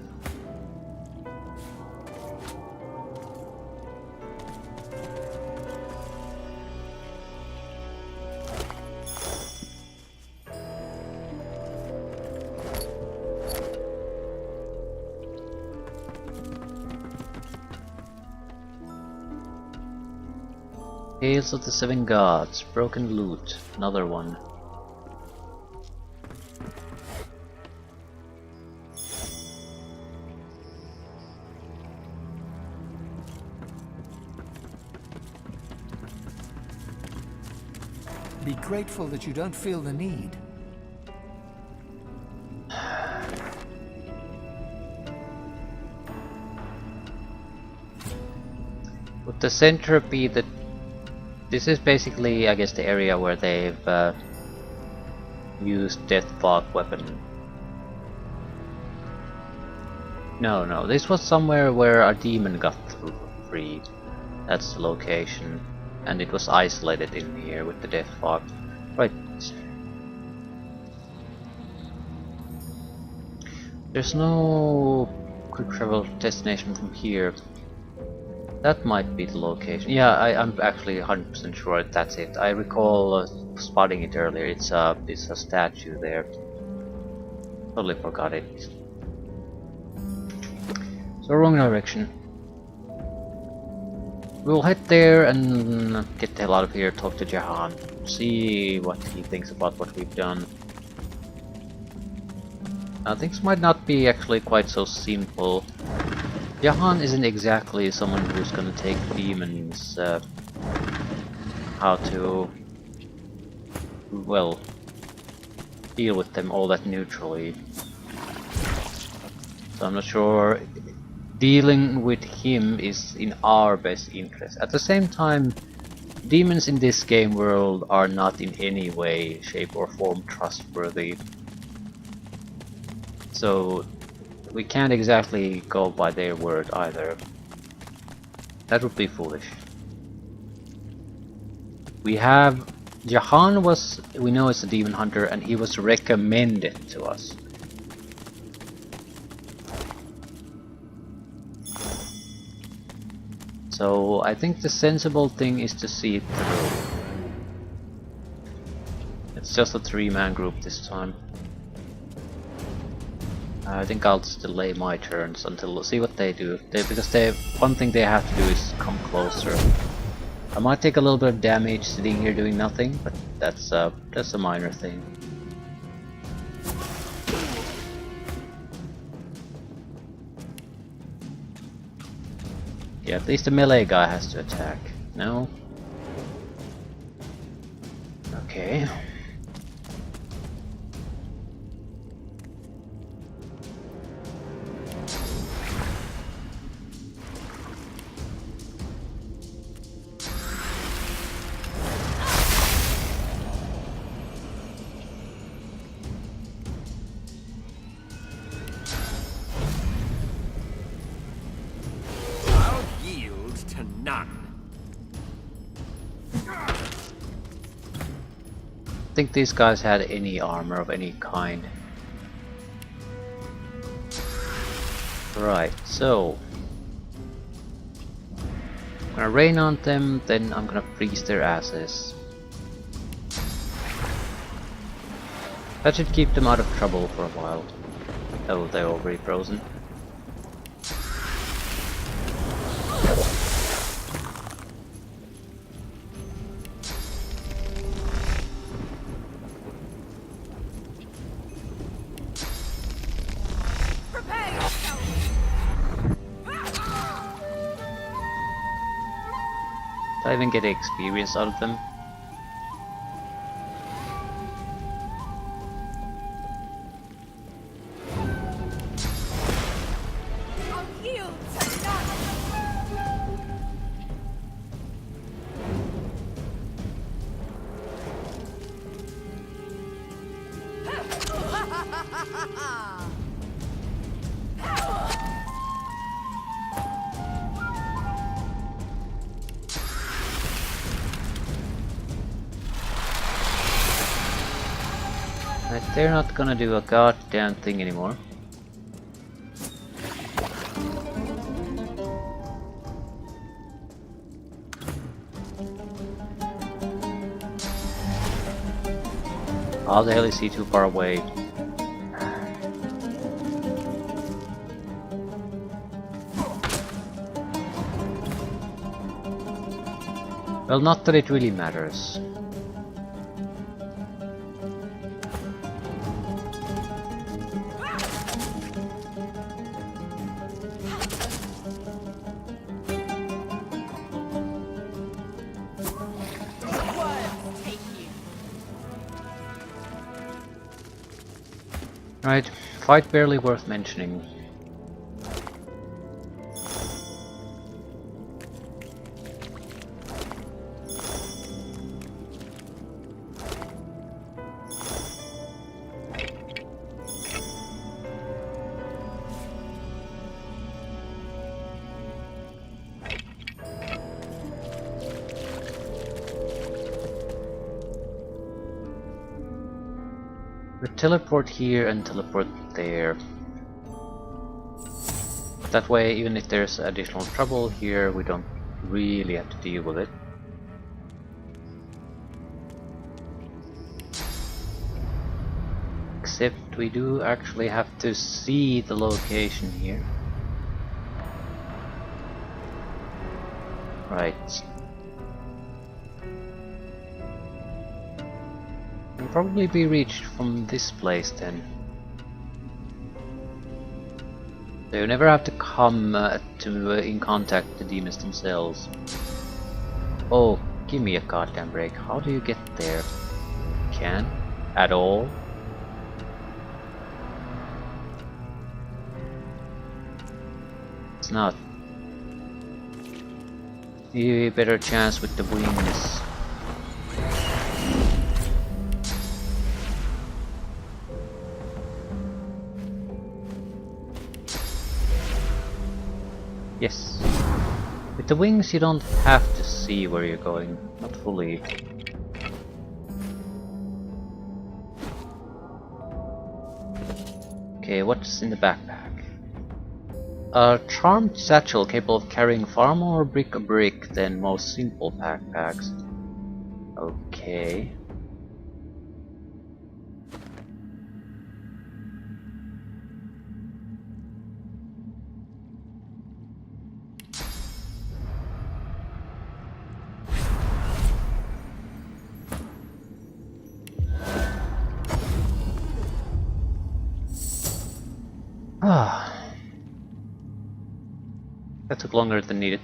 Tales of the Seven Gods, broken loot, another one. Be grateful that you don't feel the need. With the centipede, this is basically, I guess, the area where they've used Death Fog weapon. No, this was somewhere where a demon got free. That's the location. And it was isolated in here with the Death Fog. Right. There's no quick travel destination from here. That might be the location. Yeah, I'm actually 100% sure that's it. I recall spotting it earlier. It's a statue there. Totally forgot it. So wrong direction. We'll head there and get the hell out of here, talk to Jahan, see what he thinks about what we've done. Things might not be actually quite so simple. Jahan isn't exactly someone who's gonna take demons, how to, well, deal with them all that neutrally. So I'm not sure dealing with him is in our best interest. At the same time, demons in this game world are not in any way, shape or form trustworthy. So we can't exactly go by their word either. That would be foolish. We have Jahan we know is a demon hunter and he was recommended to us. So I think the sensible thing is to see it through. It's just a 3-man group this time. I think I'll just delay my turns until see what they do. Because one thing they have to do is come closer. I might take a little bit of damage sitting here doing nothing, but that's a minor thing. Yeah, at least the melee guy has to attack. No? Okay. I think these guys had any armor of any kind. Right, so I'm gonna rain on them, then I'm gonna freeze their asses. That should keep them out of trouble for a while. Oh, they're already frozen. Did I even get experience out of them? Right, they're not gonna do a goddamn thing anymore. How the hell is he too far away? Well, not that it really matters. Right, fight barely worth mentioning. We teleport here and teleport there. That way, even if there's additional trouble here, we don't really have to deal with it. Except we do actually have to see the location here. Right. Can probably be reached from this place then. So you never have to come in contact with the demons themselves. Oh, give me a goddamn break. How do you get there? Can't at all? It's not You better chance with the wings. Yes. With the wings you don't have to see where you're going. Not fully. Okay, what's in the backpack? A charmed satchel capable of carrying far more brick than most simple backpacks. Okay. Ah. That took longer than needed.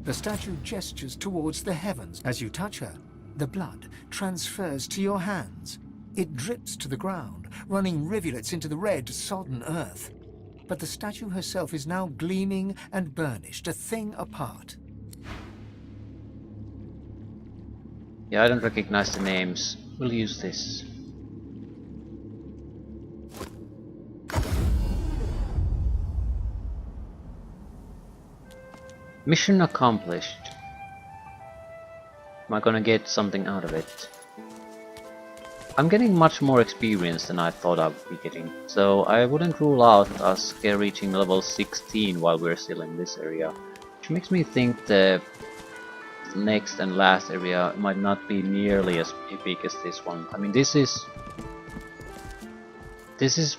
The statue gestures towards the heavens. As you touch her, the blood transfers to your hands. It drips to the ground, running rivulets into the red, sodden earth. But the statue herself is now gleaming and burnished, a thing apart. Yeah, I don't recognize the names. We'll use this. Mission accomplished. Am I gonna get something out of it? I'm getting much more experience than I thought I would be getting, so I wouldn't rule out us reaching level 16 while we're still in this area. Which makes me think the next and last area might not be nearly as big as this one. I mean, this is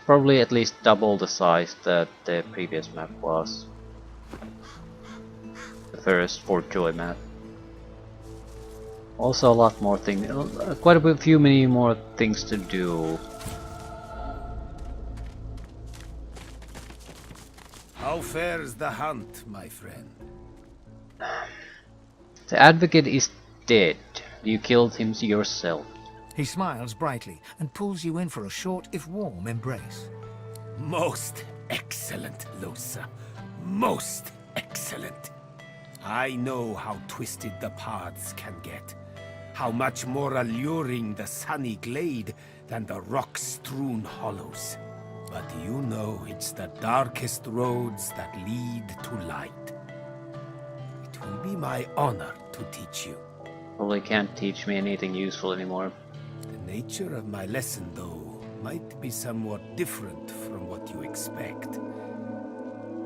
probably at least double the size that the previous map was. The first Fort Joy map. Also a lot more things, quite a few many more things to do. How fares the hunt, my friend? The advocate is dead. You killed him yourself. He smiles brightly and pulls you in for a short, if warm, embrace. Most excellent, Losa. Most excellent. I know how twisted the paths can get. How much more alluring the sunny glade than the rock-strewn hollows. But you know it's the darkest roads that lead to light. It will be my honor to teach you. Probably can't teach me anything useful anymore. The nature of my lesson, though, might be somewhat different from what you expect.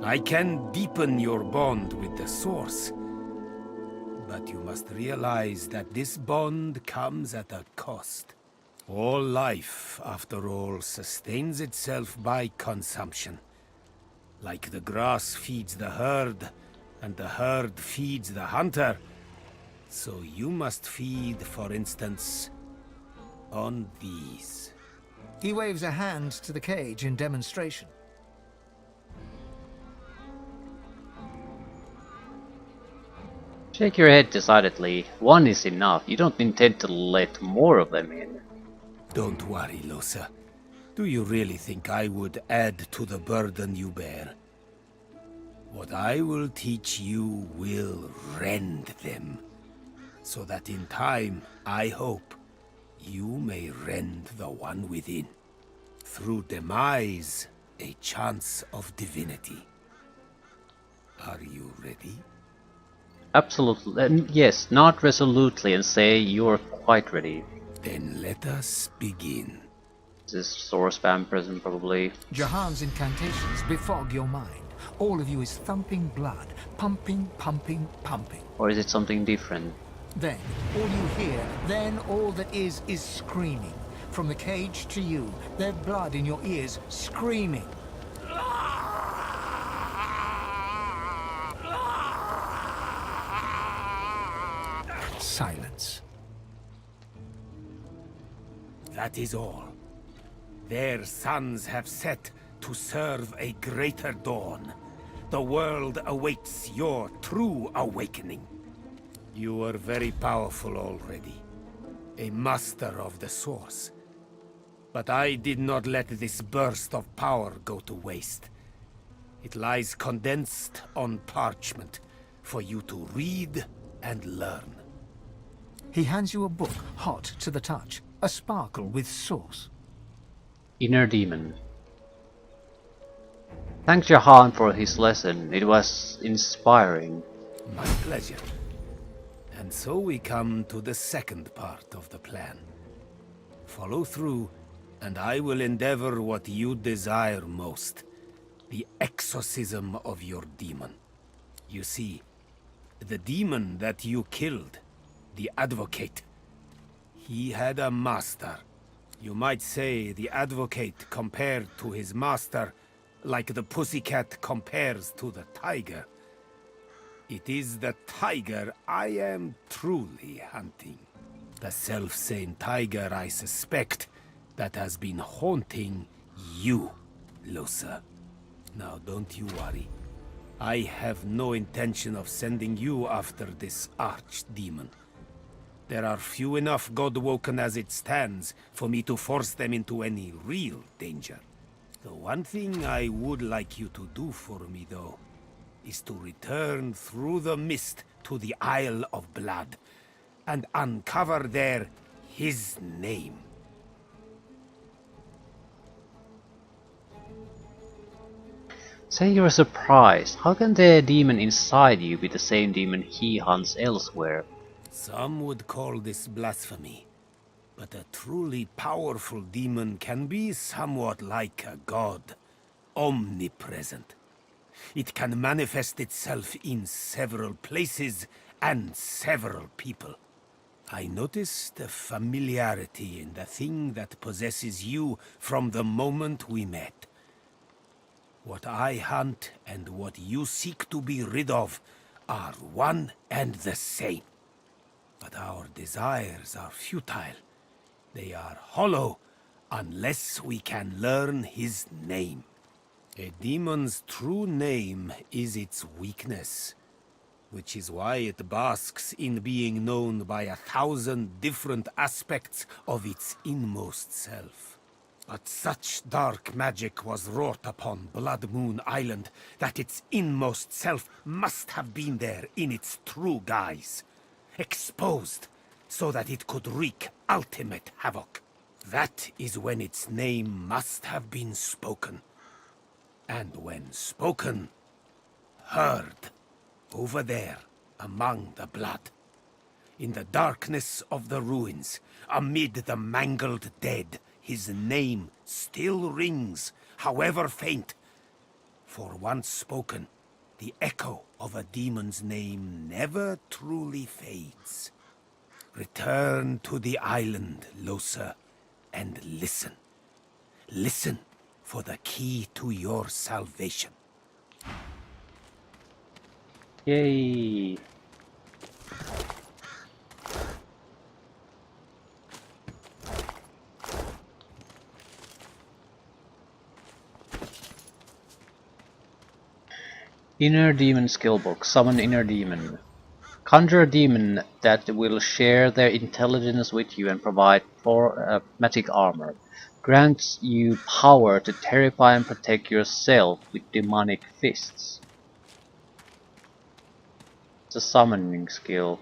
I can deepen your bond with the Source, but you must realize that this bond comes at a cost. All life, after all, sustains itself by consumption. Like the grass feeds the herd, and the herd feeds the hunter, so you must feed, for instance, on these. He waves a hand to the cage in demonstration. Shake your head decidedly. One is enough. You don't intend to let more of them in. Don't worry, Losa. Do you really think I would add to the burden you bear? What I will teach you will rend them, so that in time, I hope, you may rend the one within. Through demise, a chance of divinity. Are you ready? Absolutely. Yes, not resolutely, and say you're quite ready. Then let us begin. This is source spam present, probably. Jahan's incantations befog your mind. All of you is thumping blood, pumping, pumping, pumping. Or is it something different? Then, all you hear, then all that is screaming. From the cage to you, their blood in your ears, screaming. Silence. That is all. Their suns have set to serve a greater dawn. The world awaits your true awakening. You are very powerful already, a master of the Source. But I did not let this burst of power go to waste. It lies condensed on parchment, for you to read and learn. He hands you a book, hot to the touch, a sparkle with sauce. Inner Demon. Thanks Jahan for his lesson, it was inspiring. My pleasure. And so we come to the second part of the plan. Follow through, and I will endeavor what you desire most. The exorcism of your demon. You see, the demon that you killed, the Advocate, he had a master. You might say the Advocate compared to his master, like the pussycat compares to the tiger. It is the tiger I am truly hunting. The self-same tiger, I suspect, that has been haunting you, Lusa. Now, don't you worry. I have no intention of sending you after this archdemon. There are few enough God-woken as it stands for me to force them into any real danger. The one thing I would like you to do for me, though, is to return through the mist to the Isle of Blood and uncover there his name. Say you're surprised. How can the demon inside you be the same demon he hunts elsewhere? Some would call this blasphemy, but a truly powerful demon can be somewhat like a god, omnipresent. It can manifest itself in several places and several people. I noticed a familiarity in the thing that possesses you from the moment we met. What I hunt and what you seek to be rid of are one and the same. But our desires are futile. They are hollow unless we can learn his name. A demon's true name is its weakness, which is why it basks in being known by 1,000 different aspects of its inmost self. But such dark magic was wrought upon Bloodmoon Island that its inmost self must have been there in its true guise, exposed so that it could wreak ultimate havoc. That is when its name must have been spoken. And when spoken, heard, over there among the blood. In the darkness of the ruins, amid the mangled dead, his name still rings, however faint. For once spoken, the echo of a demon's name never truly fades. Return to the island, Losa, and listen. Listen for the key to your salvation. Yay! Inner Demon Skill Book. Summon Inner Demon. Conjure a demon that will share their intelligence with you and provide for magic armor. Grants you power to terrify and protect yourself with demonic fists. It's a summoning skill.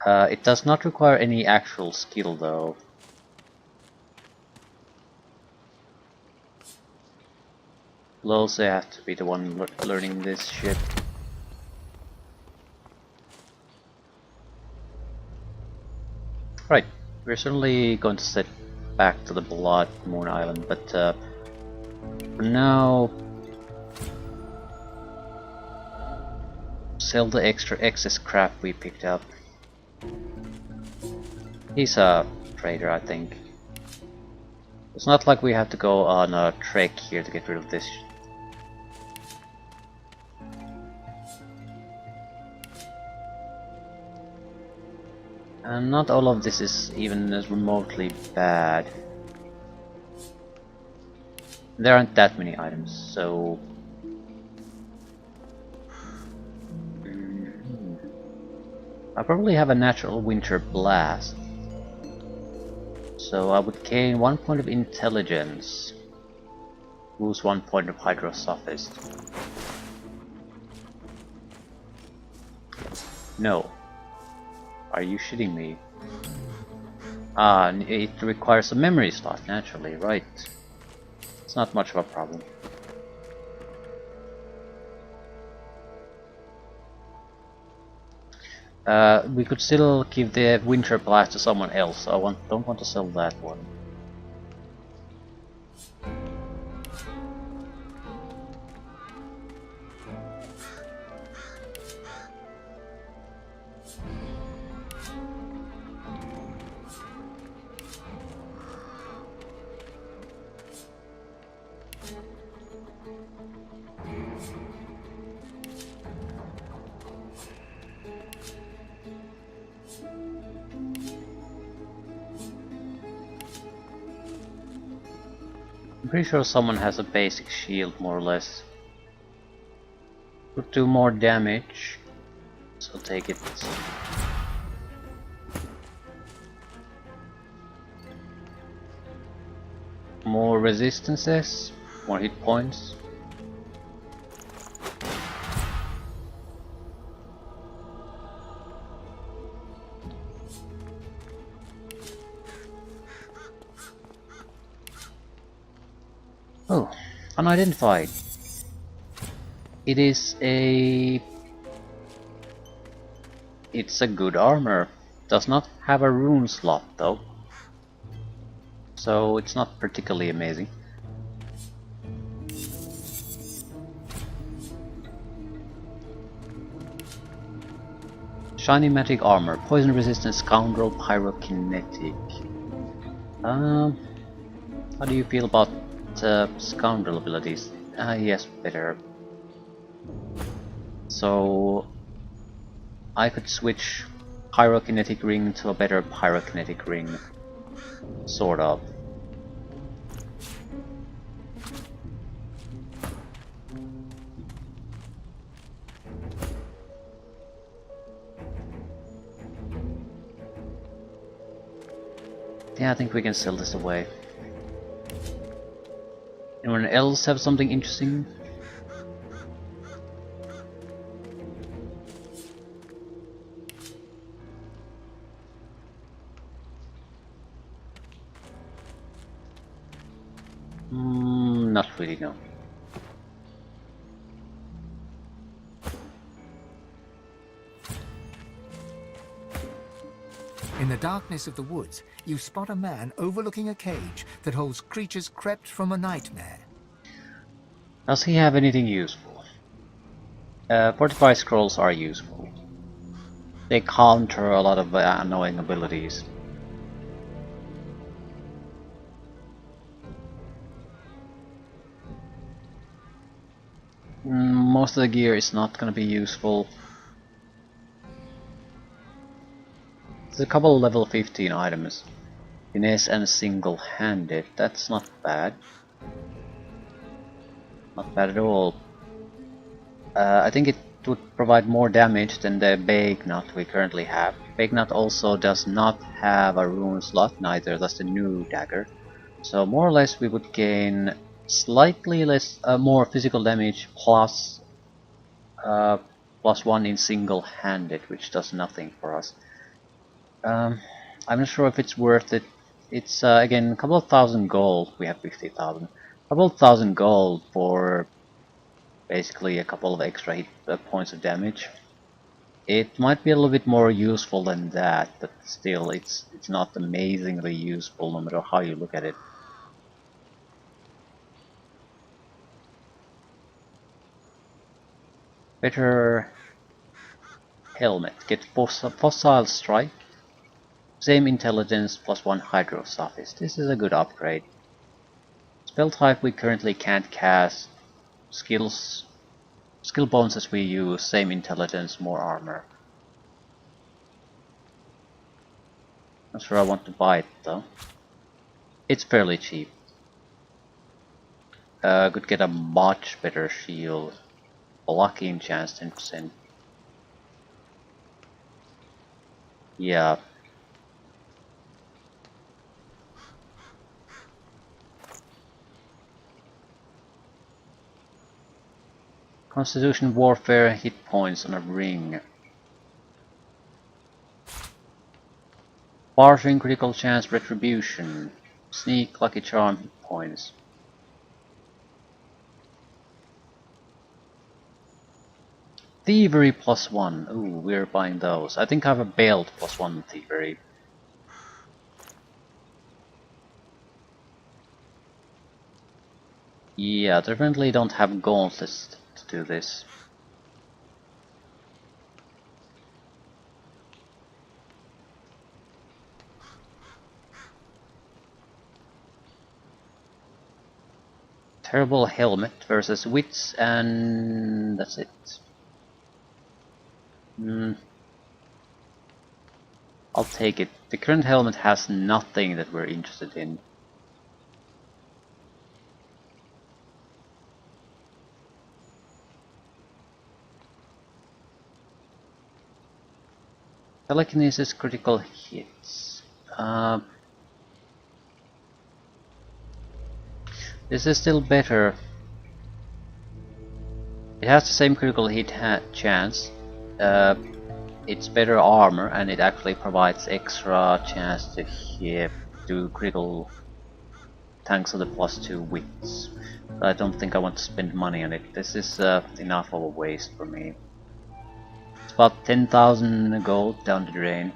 It does not require any actual skill though. Lose have to be the one learning this shit. Right, we're certainly going to set back to the Bloodmoon Island, but for now, sell the extra excess crap we picked up. He's a trader, I think. It's not like we have to go on a trek here to get rid of this. And not all of this is even as remotely bad. There aren't that many items, so... I probably have a natural winter blast. So I would gain 1 point of intelligence. Lose 1 point of hydrosophist. No. Are you shitting me? Ah, it requires a memory slot, naturally, right. It's not much of a problem. We could still give the Winter Blast to someone else. I don't want to sell that one. I'm pretty sure someone has a basic shield, more or less. Could do more damage, so take it. More resistances, more hit points. Oh, unidentified. It is a... It's a good armor. Does not have a rune slot though. So it's not particularly amazing. Shiny magic armor, poison resistant scoundrel, pyrokinetic. How do you feel about scoundrel abilities? Yes, better. So I could switch pyrokinetic ring to a better pyrokinetic ring, sort of. Yeah, I think we can sell this away. Anyone else have something interesting? Not really, no. In the darkness of the woods, you spot a man overlooking a cage that holds creatures crept from a nightmare. Does he have anything useful? Fortified scrolls are useful. They counter a lot of annoying abilities. Most of the gear is not going to be useful. There's a couple level 15 items. Finesse and single-handed. That's not bad. Not bad at all. I think it would provide more damage than the Bagnut we currently have. Bagnut also does not have a rune slot, neither does the new dagger. So more or less we would gain slightly less, more physical damage plus +1 in single-handed, which does nothing for us. I'm not sure if it's worth it. It's again a couple of thousand gold. We have 50,000. A couple of thousand gold for basically a couple of extra hit points of damage. It might be a little bit more useful than that, but still, it's not amazingly useful no matter how you look at it. Better helmet. Get fossil strike. Same intelligence +1 hydro sophist. This is a good upgrade. Spell type we currently can't cast. Skill bonuses we use. Same intelligence, more armor. Not sure I want to buy it though. It's fairly cheap. Could get a much better shield. Blocking chance 10%. Yeah. Constitution warfare hit points on a ring. Bartering critical chance retribution. Sneak lucky charm hit points. Thievery +1. Ooh, we're buying those. I think I have a belt +1 thievery. Yeah, definitely don't have gauntlets to do this. Terrible helmet versus wits, and that's it. I'll take it. The current helmet has nothing that we're interested in. Telekinesis critical hits. This is still better. It has the same critical hit chance. It's better armor, and it actually provides extra chance to do critical thanks to the +2 wits. I don't think I want to spend money on it. This is enough of a waste for me. It's about 10,000 gold down the drain.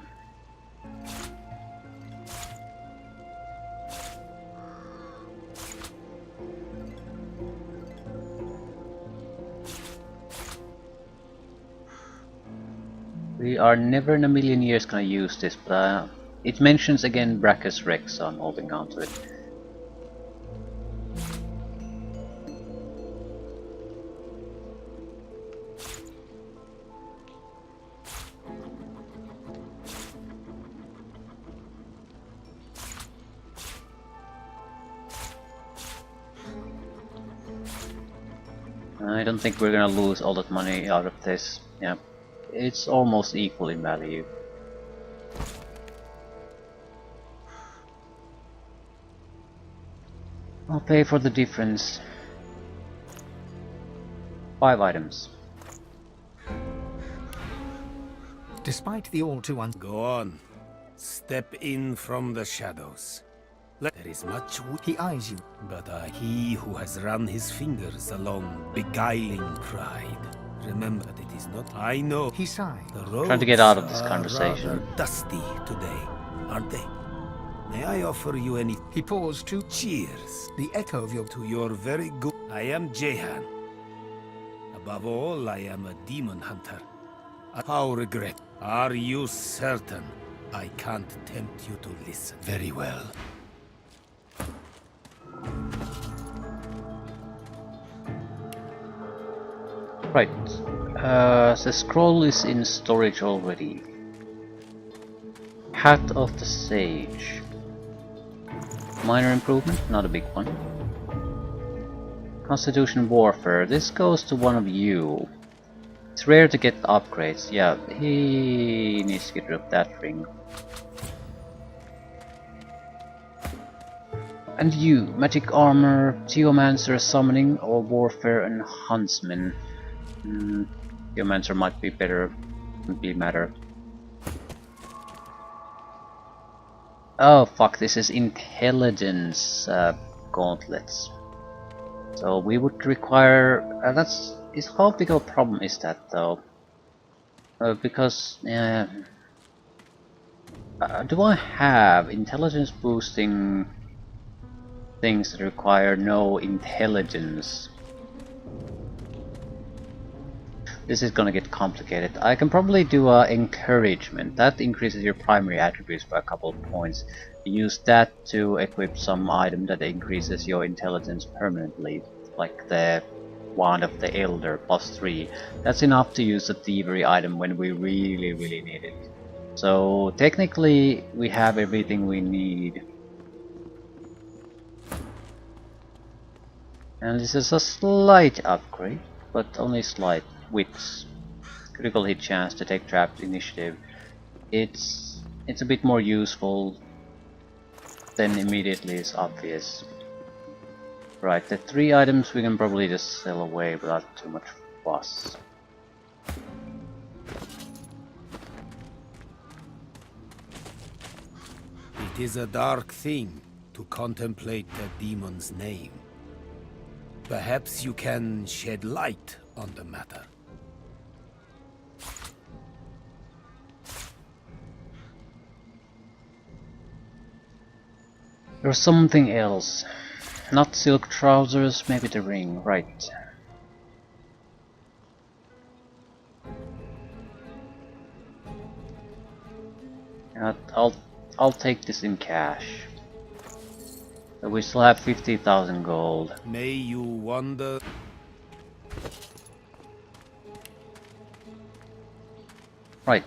We are never in a million years gonna use this, but it mentions again Brachus Rex, so I'm holding on to it. I don't think we're gonna lose all that money out of this. Yeah. It's almost equal in value. I'll pay for the difference. 5 items. Despite the all too Go on. Step in from the shadows. There is much he eyes you, but he who has run his fingers along beguiling pride. Remember that it is not. I know. He sighed. The roads Trying to get out of this conversation. Are rather dusty today, aren't they? May I offer you any? He paused to Cheers. the echo of your To your very good. I am Jehan. Above all, I am a demon hunter. How regret. Are you certain I can't tempt you to listen? Very well. Right. The scroll is in storage already. Hat of the Sage. Minor improvement, not a big one. Constitution Warfare. This goes to one of you. It's rare to get upgrades. Yeah, he needs to get rid of that ring. And you, Magic Armor, Geomancer Summoning, or Warfare and Huntsman. Geomancer might be better, wouldn't be matter. Oh fuck, this is Intelligence gauntlets. So we would require... how big of a problem is that though? Because... do I have intelligence boosting things that require no intelligence? This is gonna get complicated. I can probably do encouragement. That increases your primary attributes by a couple of points. Use that to equip some item that increases your intelligence permanently, like the Wand of the Elder +3. That's enough to use a thievery item when we really need it. So technically we have everything we need. And this is a slight upgrade, but only slight. Wits, critical hit chance, detect trapped, initiative. It's a bit more useful than immediately is obvious. Right, the 3 items we can probably just sell away without too much fuss. 'Tis a dark thing to contemplate a demon's name. Perhaps you can shed light on the matter. There's something else. Not silk trousers, maybe the ring, right. I'll take this in cash. But we still have 50,000 gold. May you wonder. Right.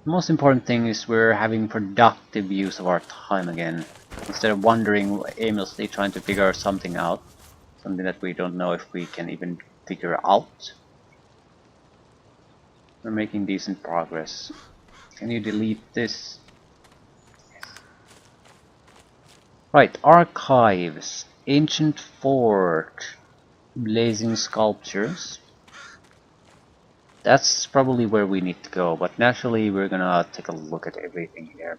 The most important thing is we're having productive use of our time again. Instead of wandering aimlessly trying to figure something out. Something that we don't know if we can even figure out. We're making decent progress. Can you delete this? Right, archives. Ancient fort. Blazing sculptures. That's probably where we need to go, but naturally we're gonna take a look at everything here.